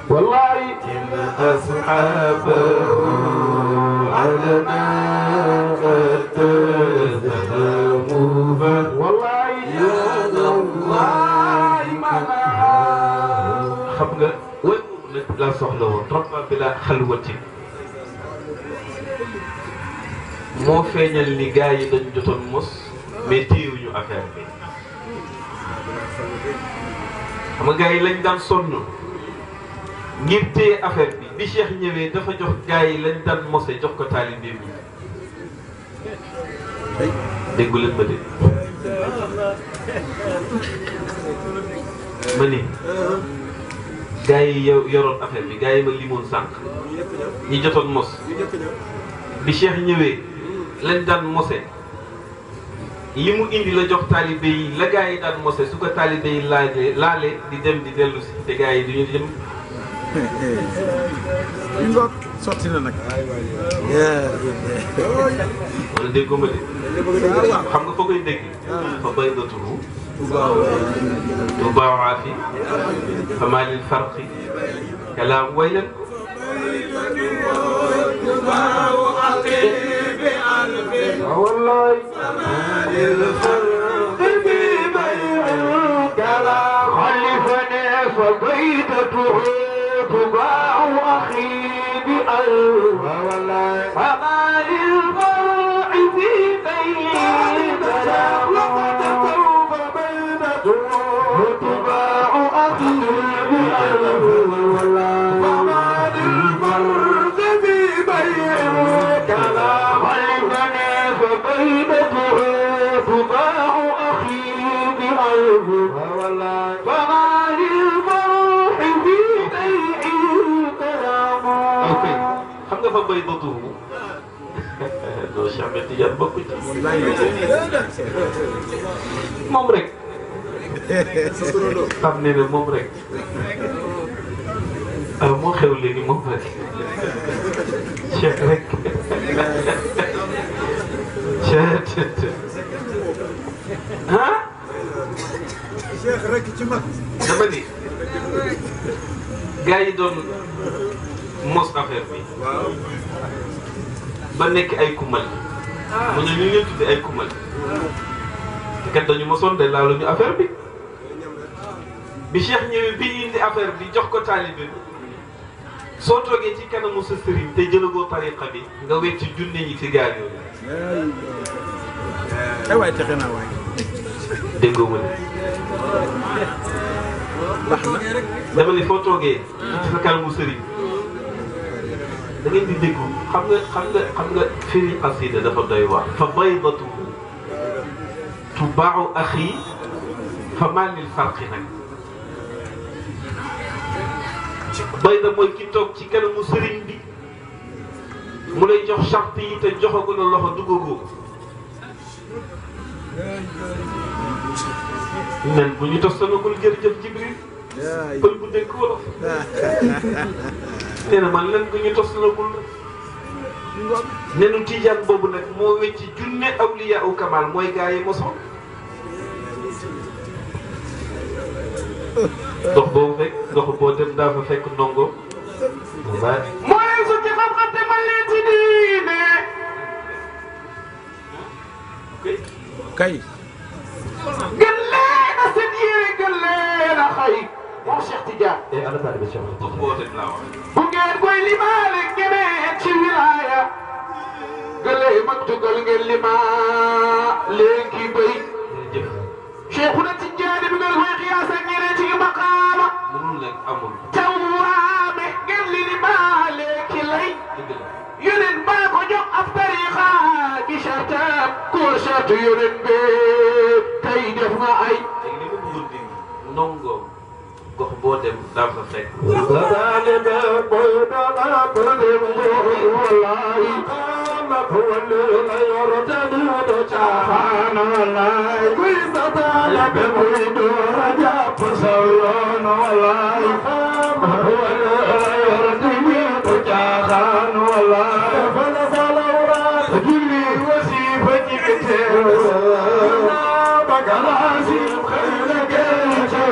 والله إن أصحابه علنا تتهموا والله يا الله xam nga wëy la soxla woon trop bila xalwati moo feeñal ni gars yi dañ jotoon mos mais téyewuñu affaire bi xam nga gars yi lañ daan sonn ngir téye affaire bi bi Cheikh ñëwee dafa jox gars yi lañ daan mose jox ko taalibe bi déggu leen ma de ma ni gars yi yoroon affaire bi gars yi ma limoon sànq ñi jotoon mos bi Cheikh ñëwee lañ daan mose li mu indi la jox taalibe yi la gars yi daan mose su ko taalibe yi laale di dem di dellu si te gars yi duñu dem. li ngoog sotti na nag. wala dégg nga ma de. xam nga foo koy dégg. fa bay na turu. tubaawa fi. fa maa lil farqi. kalaam way leen ko. والله ما للفرق في بيع الكلام فبيتته تباع أخي بألف فما للفرع في بيت تباع أخي بألف فما للفرد في بيت فبيتته تباع أخي بألف فما للفرح في بيع كلام xam nga fa bay dootuwu doo Cheikh Ahmed Tidiane bokk ci moom rek xam ne ne moom rek ah moo xew léegi moom rek Cheikh rek ah Cheikh rek ci mag. dama ni gars yi doon mos affaire bi ba nekk ay kumal mu ne ñu leen tudde ay kumal te kat dañu mosoon de laalu ñu affaire bi bi Cheikh ñëwee bi indi affaire bi jox ko taalibe bi soo toogee ci kanamu sa sëriñ te jëlagoo tariqa bi nga wecc junne ñi ci gaal yooyu ay waay texe naa waay. déggoo ma ne baax na. dama ne foo toogee ci sa kanamu sëriñ da ngeen di déggu xam nga firi qasida dafa doy waar fa baydatuhu tubaacu axi fa maa lil farqi nag bayda mooy ki toog ci kanamu sëriñ bi mu lay jox charte yi te joxagu la loxo duggagoo nen bu ñu tostanagul jërëjëf Jibril pël bu dégg wolof nee na man len bu ñu tostanagul nenu Tijaan boobu nag moo wecc junne awliya u kamal mooy gaa yi mosoon dox boobu fekk dox boo dem daa fa fekk ndongo moo leen su ci xam-xam te man leen ci diine kay. gën leen a seen yére gën leen a xay moom Cheikh Tidiane ana taalibe Cheikh dox boo dem laa wax bu ngeen koy limaale keneen ci wilaaya gëlee mag jugal ngeen limaa léegi béy jërëjëf Cheikhuna Tidiane bi ngeen koy xiyaas ak ñeneen ci maqaama mënul nag amul tawwaame ngeen li limaale ki lay dëgg la yoneen baa ko jox ab tariqa bi sartaam koo sartu yoneen bee tey def nga ay léegi li ma bëggoon dégg ndongo gox boo dem daa fa fekk taalibe boy dana bëgg wallahi mak wala la yor te du do caaxaan wallahi kuy sa taalibe boy do jàpp sa yoon wallahi mak wala la yor te du do caaxaan wallahi fala salawra julli wasifa ci teew bagalasi xeyna gel ci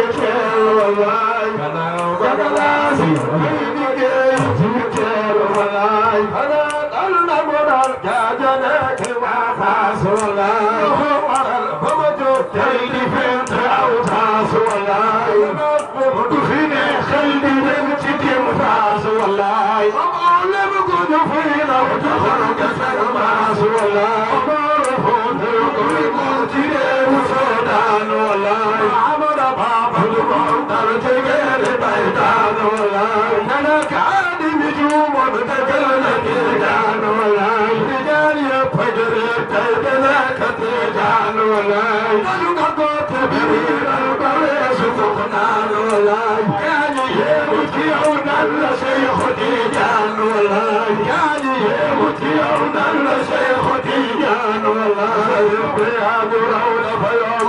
wallahi bagalasi xeyna gel ci wallahi ana dalna modal jaajane ke waxaas wallahi waral bama jóg tey di fent aw taas wallahi du fi ne xel di dem ci tim faas wallahi lem ko ñu fi la taxaw ka sag maas wallahi Sudan wallahi amada baba du dar tegele baydan wallahi nana kaadi mi jumo da gala tijan wallahi tijan ya fajr taydana katijan wallahi nanu gargo te bira bare suqnan wallahi yani yemuti unan la shaykh tijan wallahi yani yemuti unan la shaykh tijan wallahi ya rawla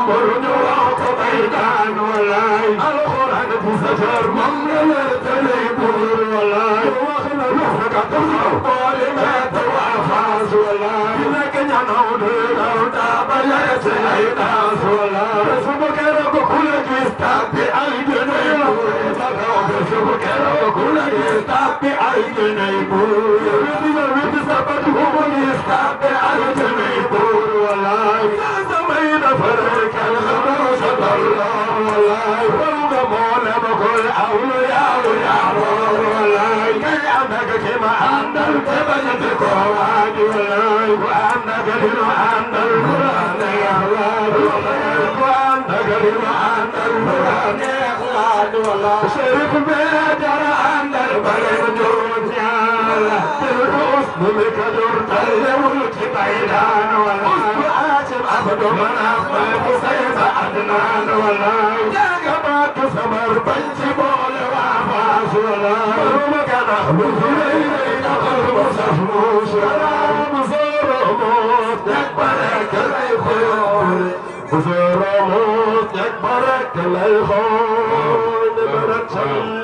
برد وعط بيدان ولاي القرآن بسجر مملل تليبور ولاي وخل نحك تخر طالمات وعفاز ولاي لكن ينعود الأرض بلت العيداز ولاي سبك رب كل جستاب بأيدني سبك رب كل جستاب بأيدني يريد سبتهم جستاب بأيدني ولاي فرق الخبر صدر الله والله فوق مولا بكل حول عند الجبل بكواج وعندك عند القرآن يا الله وعندك عند القرآن يا الله شرف بيجر عند البلد جوجال الرؤوس ملك درد اليوم بعيدان ولا عاشم عبد من أخبر سيف عدنان ولا جاقبات سمر بنجي بول وعفاس ولا مرمكنا بفريرين قلب سحموش ولا مصير موت يكبرك الأيخون مصير موت يكبرك الأيخون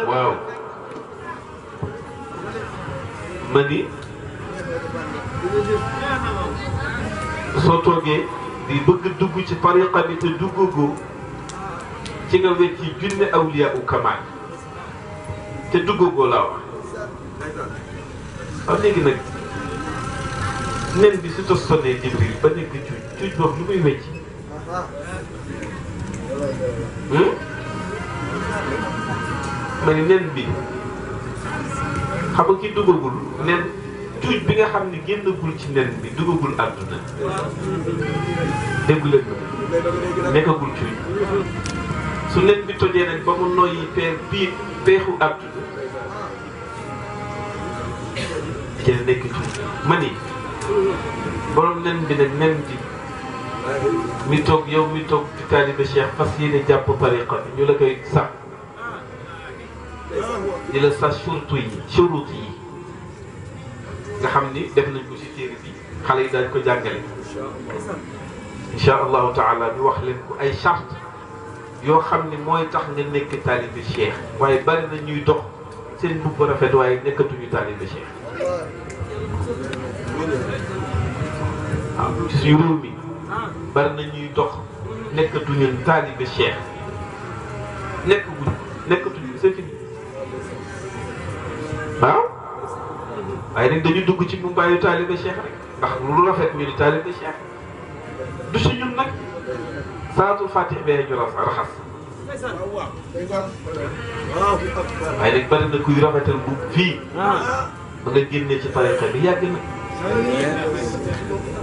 واو mani soo toogee di bëgg dugg ci tariqa bi te duggagoo ci nga wet ci junne awliya u kamal te duggagoo laa wax am léegi nag nen bi su tostonee Jibril ba nekk cuuj boobu lu muy wecc ma ni nen bi xam nga ki duggagul nen cuuj bi nga xam ne génnagul ci nen bi duggagul àdduna déggu leen ma nekkagul cuuj su nen bi tojee nag ba mu noyyi peexu àdduna ci nekk cuuj ma ni borom nen bi nag nen bi mi toog yow mi toog di taalibe Cheikh fas yéene jàpp tariqa bi ñu la koy sax di la sa surut yi nga xam ni def nañ ko ci téere bi xale yi daañu ko jàngale insha allahu taala ñu wax leen ko ay charte yoo xam ni mooy tax nga nekk taalibe Cheikh waaye bari na ñuy dox seen mbubb bu rafet waaye nekkatuñu taalibe Cheikh waaw ci suñu réew mi bari na ñuy dox nekkatuñu taalibe Cheikh nekkatuñu c'est fini waaw waaye nag dañu dugg ci mumbaayu taalibe Cheikh rek ndax lu rafet ñu di taalibe Cheikh du si ñun nag salaatul fatih bee ñu raxas waaye nag bari na kuy rafetal bu fii ba nga génnee ci tariqa bi yàgg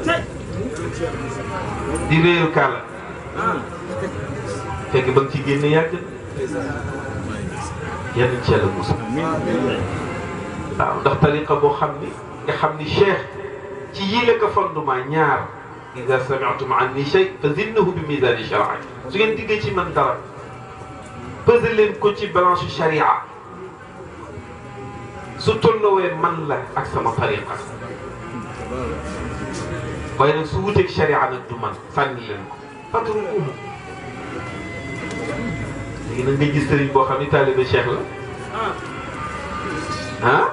na di réeru kàlla fekk ba nga ci génne yàgg na yenn ci yàlla musa waaw ndax tariqa boo xam ni nga xam ni Cheikh ci yile ka fondement ñaar ida sami'tum anni shay fa zinnahu bi mizani shar'i su ngeen diggee ci man dara pesé leen ko ci balance sharia su tolloowee man la ak sama tariqa waaye nag su wuteeg sharia nag du man sànni leen ko fatrukuhu léegi nag nga gis sëriñ boo xam ni taalibe Cheikh la ah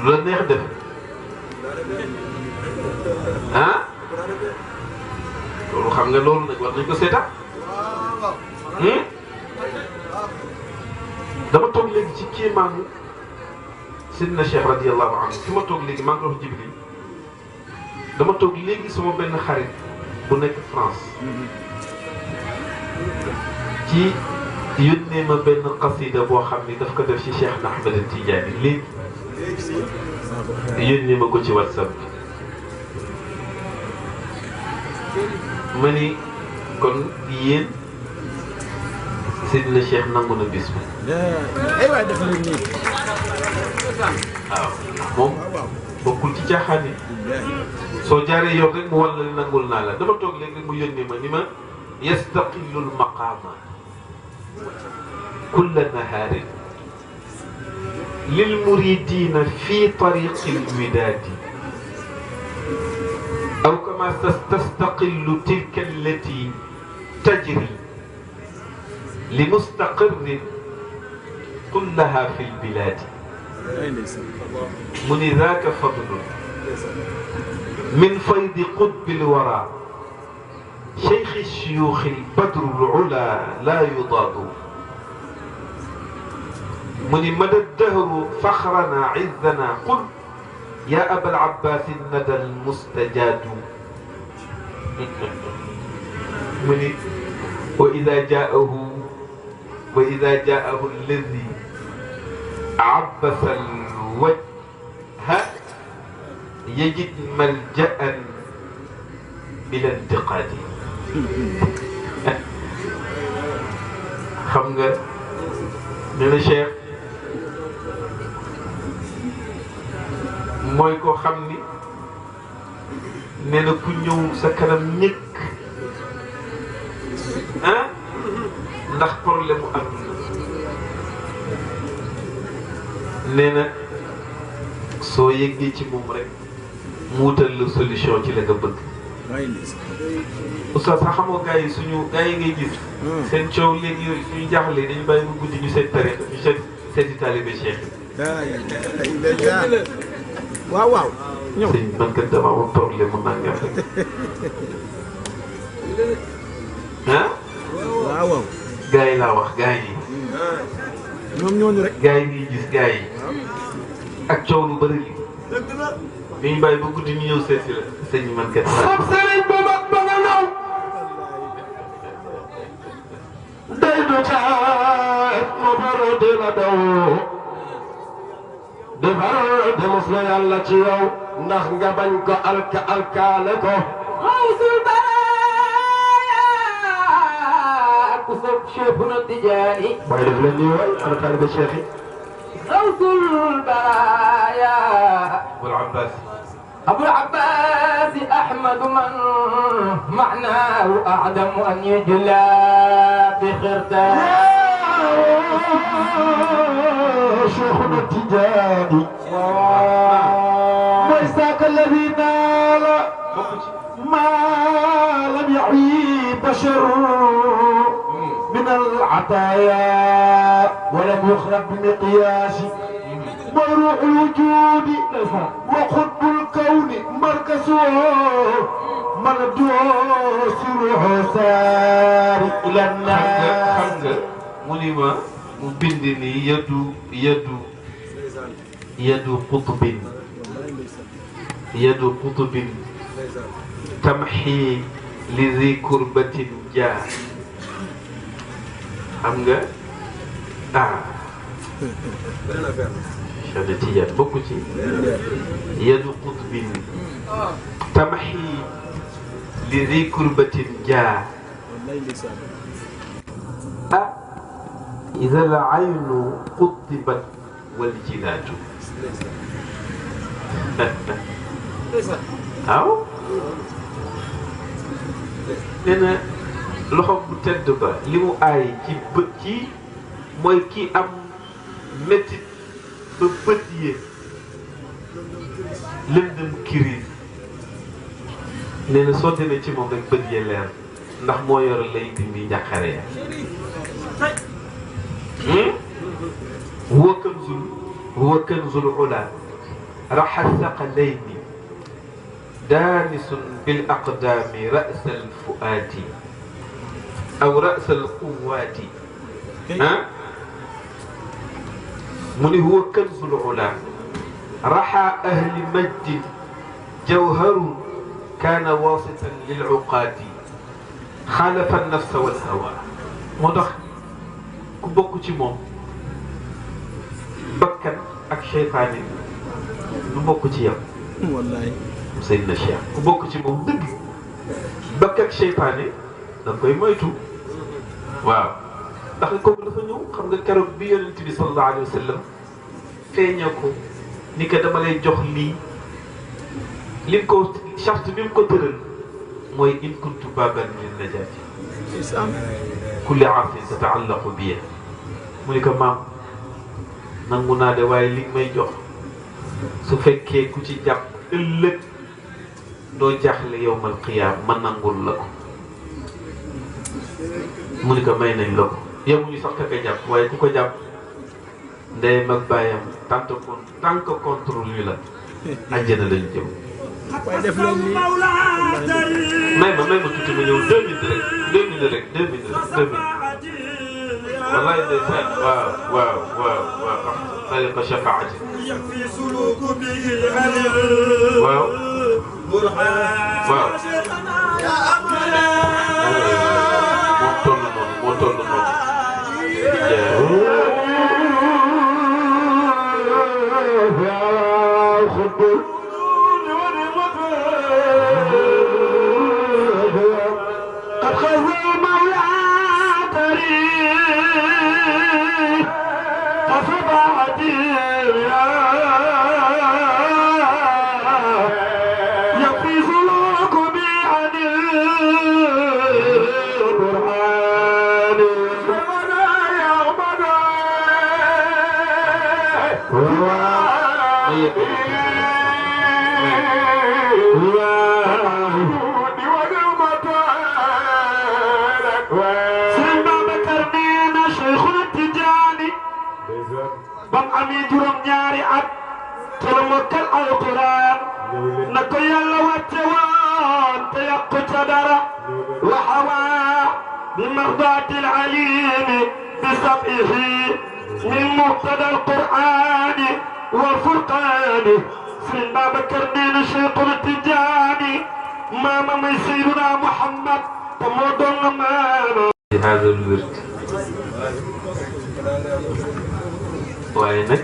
lu la neex def ah loolu xam nga loolu nag war nañ ko seetaat dama toog léegi ci kéemaanu Sidna Cheikh radiyallahu anhu fi ma toog léegi maa ngi wax Jibril dama toog léegi sama benn xarit bu nekk France ci yónnee ma benn qasida boo xam ni daf ko def ci Cheikh Ahmed Tidiane léegi yónnee ma ko ci WhatsApp bi ma ni kon yéen Sidna Cheikh nangu na bis bi. aywa def leen nii. waaw moom bokkul ci caaxaan yi soo jaaree yow rek mu wan la nangul naa la dama toog léegi rek mu yónnee ma ni ma yastaqillu l-maqaama kulla nahaarin lil muridiina fi tariqi l-widaadi aw kama tastaqillu tilka allati tajri li mustaqirrin kullaha fi l-bilaadi mu ni zaaka fadlun min faydi qutbi l-waraa cheikhi shuyuuxi l-badru l-ulaa laa yudaadu mu ni mada dahru faxranaa izzanaa qul yaa abal abbaasi nada l-mustajaadu mu ni wa idaa jaahu allazii عبس الوجه يجد ملجأ بلا انتقاد xam nga nee na Cheikh mooy koo xam ni nee na ku ñëw sa kanam ñëkk ah ndax problème mu àdduna nee na soo yeggee ci moom rek mu wutal la solution ci la nga bëgg. oustaz sax xamoo gars yi suñu gars yi ngay gis. seen coow léegi yooyu suñu jaaxlee dañu bàyyi ba guddi ñu seet tariqa ñu seeti taalibe Cheikh. waaw waaw. ñëw sëñ man kat dama am problème mu nangam rek. ah. waaw waaw. gars yi laa wax gars yi. ñoom ñooñu rek. gars yi ngay gis gars yi. ak coow lu bëri li. dañu bàyyi ba guddi ñu ñëw seet si la. sëñ man kat. sab sëriñ bu mag ba nga naw. day du taat mu faral di la daw. defar demus na yàlla ci yow ndax nga bañ ko alkaale ko. xawsul baraaya ku sopp Cheikhuna Tijaani. waaye def leen nii waay ana taalibe Cheikh yi. xawsul baraaya. Abul Abbas. Abul Abbas Ahmadu man maanaahu a'lamu an yujla bi xirtaan. Cheikhuna Tijaani. mooy saaka alladi naala maa lam ya'i bashar min al-ataaya wa lam yuxraq bi miqyaasi. mooy ruuxul wujuudi wa xutbul kawni markasuhu man doo si ruuxu saari ila naas. xam nga mu ni ma mu bind ni yadu qutbin tamxi li zi kurbatin jaar xam nga Cheikh Tidiane bokk ci yadu qutbin tamxi li zi kurbatin jaar إذا العين قطبت والجنات waaw nee na loxo bu tedd ba li mu aay ci bët ci mooy kii am métit ba bët yi lëndëm kiriis nee na soo demee ci moom rek bët yi leer ndax moo yor lay dindi njàqare ya هو كنز العلا رحى الثقلين دانس بالأقدام رأس الفؤاد أو رأس القوات من هو كنز العلا رحى أهل مجد جوهر كان واسطا للعقاد خالف النفس والهوى مدخ ku bokk ci moom bakkan ak seytaane du bokk ci yow. wallaay. Seydina Cheikh ku bokk ci moom dëgg bakkan ak seytaane da koy moytu waaw ndax kooku dafa ñëw xam nga keroog bi yonent bi sallallahu alayhi wa sallam feeñoo ko ni que dama lay jox lii lim ko charte bi mu ko tëral mooy in kuntu baaban lin najaati kulli aafin tataallaqu bi mu ni ko maam nangu naa de waaye li may jox su fekkee ku ci jàpp ëllëg doo jaaxle yowmal qiyaam ma nangul la ko mu ni ko may nañ la ko yemuñu sax ka jàpp waaye ku ko jàpp ndeyam ak bàyyam tant que contrôle ñu la àjjana lañu jëm. waaye def leen nii. may ma tuuti ma ñëw 2 minutes rek 2 minutes wallaay ndeysaan waaw tariqa shafaati waaw moo toll noonu Sëriñ Babacar nee na Cheikhuna Tijaani bam amee juróom-ñaari at te la mokkal alquran na ko yàlla wàcce woon te yàqu ca dara wa hawaa bi mardaati al-aliimi bi sab'ihi min muqtada al-qur'aani wal furqaani Sëriñ Babacar nee na Cheikhuna Tijaani maama may Seydina Muhammad te moo doon na maama هذا الورد waaye nag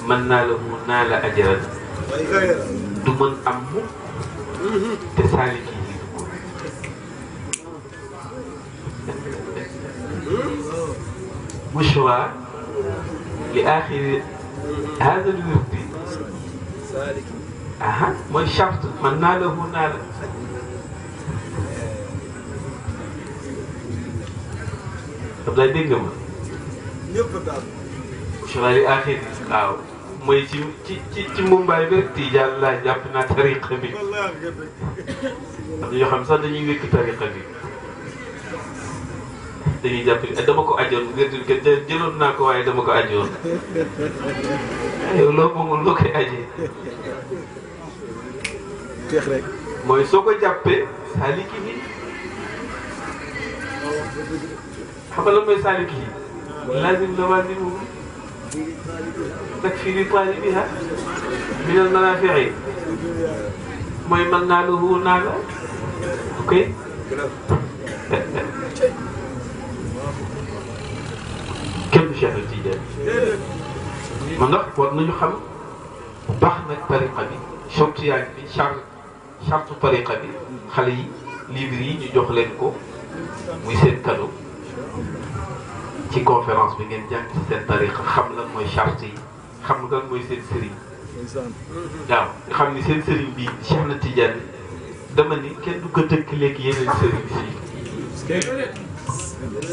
mën naa la mu naa la ajaran du mën am mu te saaliki yi مشوار لآخر هذا الورد أها mooy charte man ناله نال xam naa dégg nga ma مشوار لآخر waaw mooy ci Mumbaay bi rek Tijaan laa jàpp naa tariqa bi am na yoo xam sax dañuy wékk tariqa bi dañuy jàpp ni dama ko ajoon jëloon naa ko waaye dama ko ajoon yow loo moomul loo koy ajee jeex rek mooy soo ko jàppee saaliki yi xam nga lan mooy saaliki yi lazim lawazimu takfi li taalibiha min al manaafi'i mooy man naalahu naala ok kenn Cheikh al Tidiane man nag war nañu xam bu baax nag tariqa bi charte yaa ngi fi charte tariqa bi xale yi livre yi ñu jox leen ko muy seen cadeau ci conférence bi ngeen jàng ci seen tariqa xam lan mooy charte yi xam lan mooy seen sëriñ waaw nga xam ni seen sëriñ bi Cheikh na Tidiane dama ni kenn du ko tëkkaleeg yeneen sëriñ si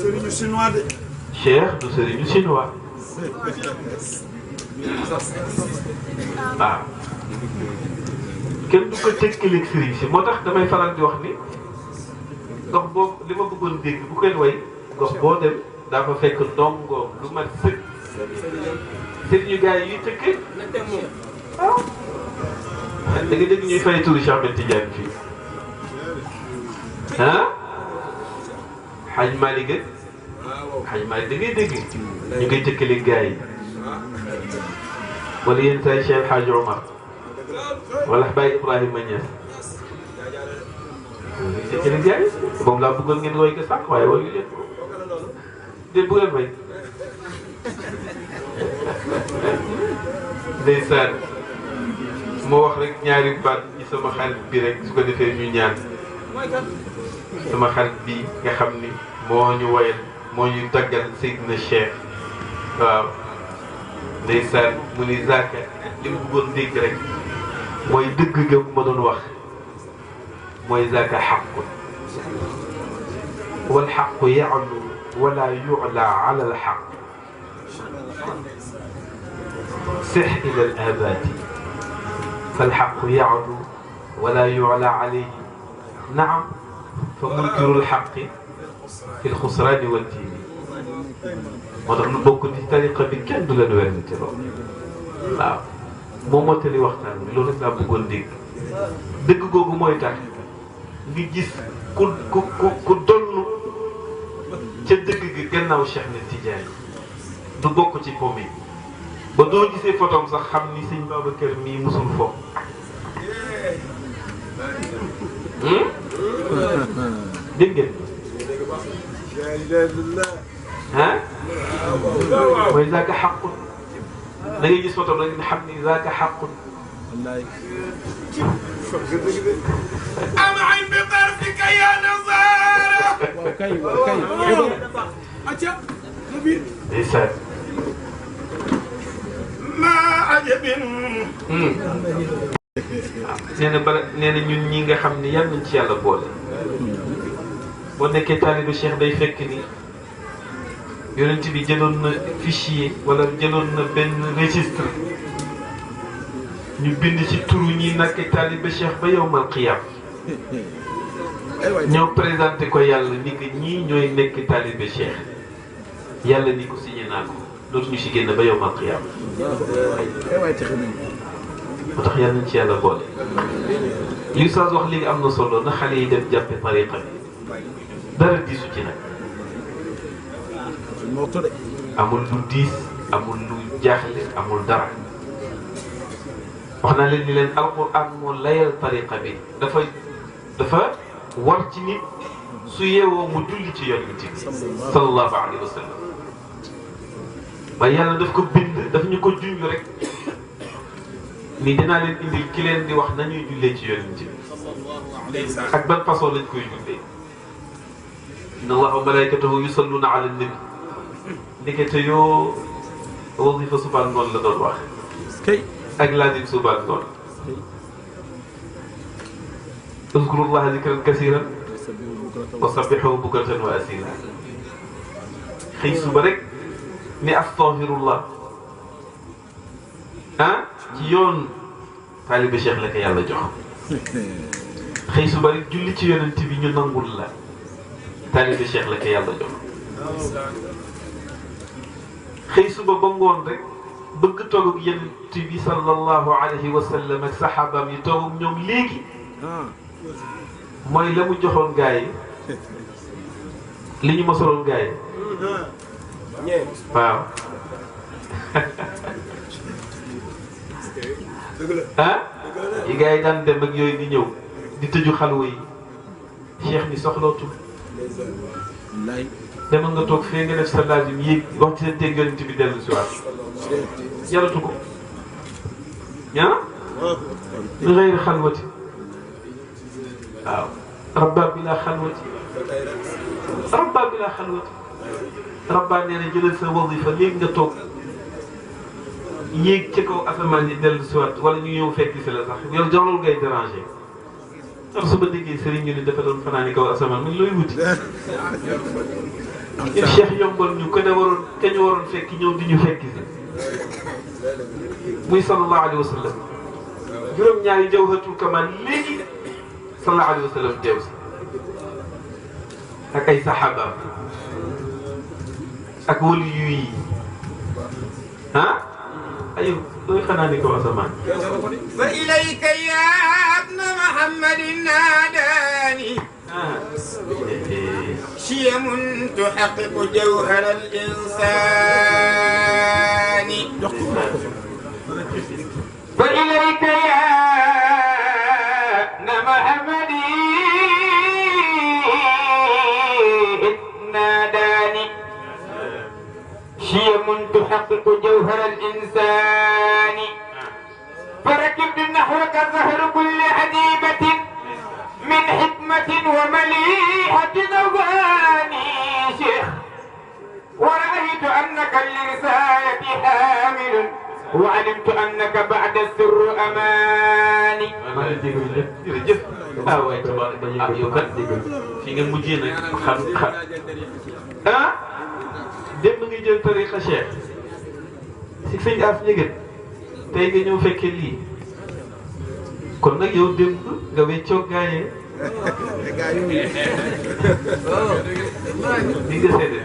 sëriñu chinois de Cheikh du sëriñu chinois waaw kenn du ko tëkkaleeg sëriñ si moo tax damay faral di wax ni gox boobu li ma bëggoon dégg bu koy way gox boo dem daa fa fekk ndongo lu mat sëkk sëriñu gars yi tëkk waaw da nga dégg ñuy fay turu Cheikh Ahmed Tidiane fii ah Hadj Malick Hadj Malick da ngay dégg ñu koy tëkkaleeg gars yi wala yenn saa yi Cheikh Hadj Omar wala Baye Ibrahima Niass tëkkaleeg gars yi moom laa bëggoon ngeen woy ko sax waaye woyu leen de bu ngeen may ndeysaan moo wax rek ñaari baat ci sama xarit bi rek su ko defee ñu ñaan sama xarit bi nga xam ni moo ñu woyal moo ñu tàggal Seydina Cheikh waaw ndeysaan mu ni Zaka li mu bëggoon dégg rek mooy dëgg ga ma doon wax mooy Zaka xaqun wal xaqu ya'lu wala yu'la ala al xaq six ila al abadi fal xaqu ya'lu wala yu'la alayhi naam fa munkiru al xaqi fi al xusraani wal diini moo tax lu bokk ci tariqa bi kenn du leen werante loolu waaw moo mottali waxtaan bi loolu rek laa bëggoon dégg dëgg googu mooy tax nga gis ku donn ca dëgg gi gannaaw Cheikh na Tidiane du bokk ci pomme yi ba doo gisee photom sax xam ni sëñ Babacar mii musul fo dégg ngeen ah mooy zaaka xaqun da ngay gis photom rek xam ni zaaka xaqun أم عين بطرفك يا نظارة ndeysaan ما عجب nee na bala nee na ñun ñi nga xam ni yal nañ ci yàlla boole boo nekkee taalibu Cheikh day fekk ni yonent bi jëloon na fichier wala jëloon na benn registre ñu bind ci turu ñi nekk taalibe Cheikh ba yawmal qiyaam ñoo présenté ko yàlla ni que ñii ñooy nekk taalibe Cheikh yàlla ni ko signé naa ko dootuñu si génn ba yawmal qiyaam moo tax yàlla nañ ci yàlla boole. li Oustaz wax léegi am na solo na xale yi dem jàppe tariqa bi dara diisu ci nag amul lu diis amul lu jaaxle amul dara wax naa leen ni leen alquran moo layal tariqa bi dafa war ci nit su yeewoo mu julli ci yonent bi sallallahu alayhi wa sallam waaye yàlla daf ko bind daf ñu ko junj rek ni dinaa leen indil ki leen di wax nañuy jullee ci yonent bi ak ban façon lañ koy jullee inna allaha wa malaikatahu yusalluna ala nabi ndekete yoo wasifa subaan ngoon la doon wax ak lazim subaan ngoon uzkurullaha zikran kasiran wa sabbihuhu bukratan wa asila xëy suba rek ni astaghfirullah ci yoon taalibe Cheikh la ko yàlla jox xëy suba rek julli ci yonent bi ñu nangul la taalibe Cheikh la ko yàlla jox xëy suba ba ngoon rek bëgg toog ak yonent bi sallallahu alayhi wa sallam ak saxaabaam yi toog ak ñoom léegi mooy la mu joxoon gaa yi li ñu mosaloon gaa yi waaw yi gaa yi daan dem ak yooyu di ñëw di tëju xalwa yi Cheikh ni soxlootul demal nga toog fee nga def sa laajum yéeg wax ci seen teg yonent bi dellu si waat jaratu ko bi xëyri xalwati waaw rabba bi laa xalwati rabba nee na jëlal sa wasifa léegi nga toog yéeg ci kaw asamaan yi dellu si waat wala ñu ñëw fekk si la sax yow jarul ngay déranger ndax su ma déggee sëriñ ñu ni dafa doon fanaani kaw asamaan man looy wuti ñun Cheikh yombal ñu ka ñu waroon fekk ñëw di ñu fekk si muy sallallahu alayhi wa sallam juróom-ñaari jawharatul kamal léegi sallallahu alayhi wa sallam teew si ak ay saxaabaam ak wali yu yi aywa looy fanaani kaw asamaan fa ilayka ya ibna Muhammadin naadaani شيم تحقق جوهر الإنسان فإليك يا محمد ناداني شيم تحقق جوهر الإنسان فركبت نحوك ظهر كل عجيبة من حكمة ومليحة أواني شيخ ورأيت أنك للرسالة حامل وعلمت أنك بعد السر أماني jërëjëf waaye tabaaraka yow kat fi nga mujjee nag xam démb nga jël tariqa Cheikh si sëñ As Njëgën tey nga ñëw fekkee lii kon nag yow démb nga weccoo gaayee di nga seede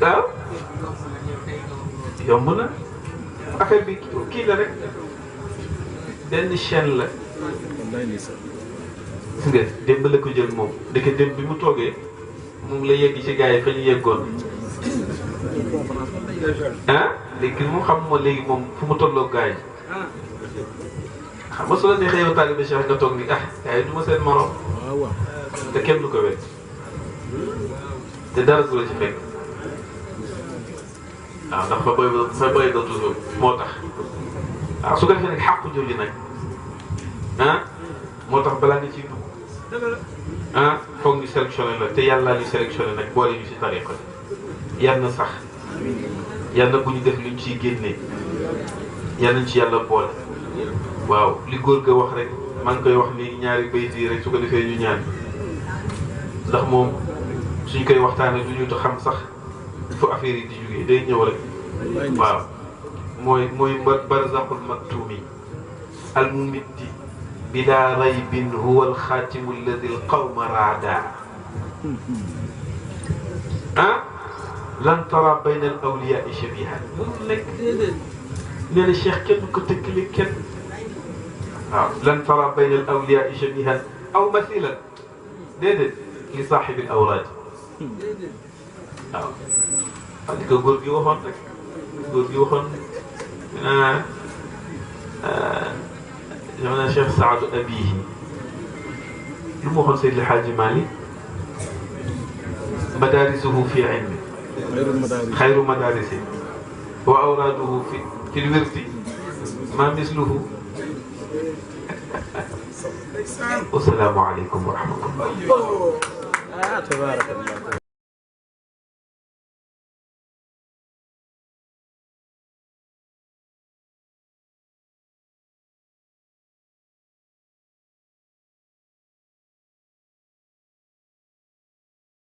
waaw yomb na affaire bi kii la rek benn chaîne la gis nga démb la ko jël moom dëkk démb bi mu toogee moom la yegg ci gars yi fa ñu yeggoon léegi mu xam moo léegi moom fu mu tolloo gars yi xam nga su la neexee yow taalibe Cheikh nga toog ni gars yi du ma seen morom te kenn du ko wet te dara du la ci fekk waaw ndax fa bëy da toujours moo tax waaw su ko defee nag xàqu jooju nag moo tax balaa nga ciy dugg foog ñu sélectionné la te yàlla ñu sélectionné nag boole ñu si tariqa bi yal na sax yàlla bu ñu def luñ ciy génnee yal nañ ci yàlla boole waaw li góor ga wax rek maa ngi koy wax ni ñaari bayt yi rek su ko defee ñu ñaan ndax moom suñ koy waxtaanee du ñu xam sax fu affaire yi di jógee day ñëw rek waaw mooy barzaqul maktumi al mumiddi bila raybin huwa al xaatimu alladi al qawma raada ah lan tara bayna al awliyaa shabihan moom nekk nee na Cheikh kenn ko tëkkale kenn waaw lan tara bayna al awliyaa shabihan aw mathilan déedéet li saaxibi al awraad waaw waaw li ko góor gi waxoon rek góor gi waxoon jamono Cheikh Saadu abihi lu mu waxoon Seydi El Hadji Malick madaarisuhu fi ilmi xayru madaarisi wa awraaduhu fi lwirdi ma misluhu wasalaamu aleykum wa rahmatullah.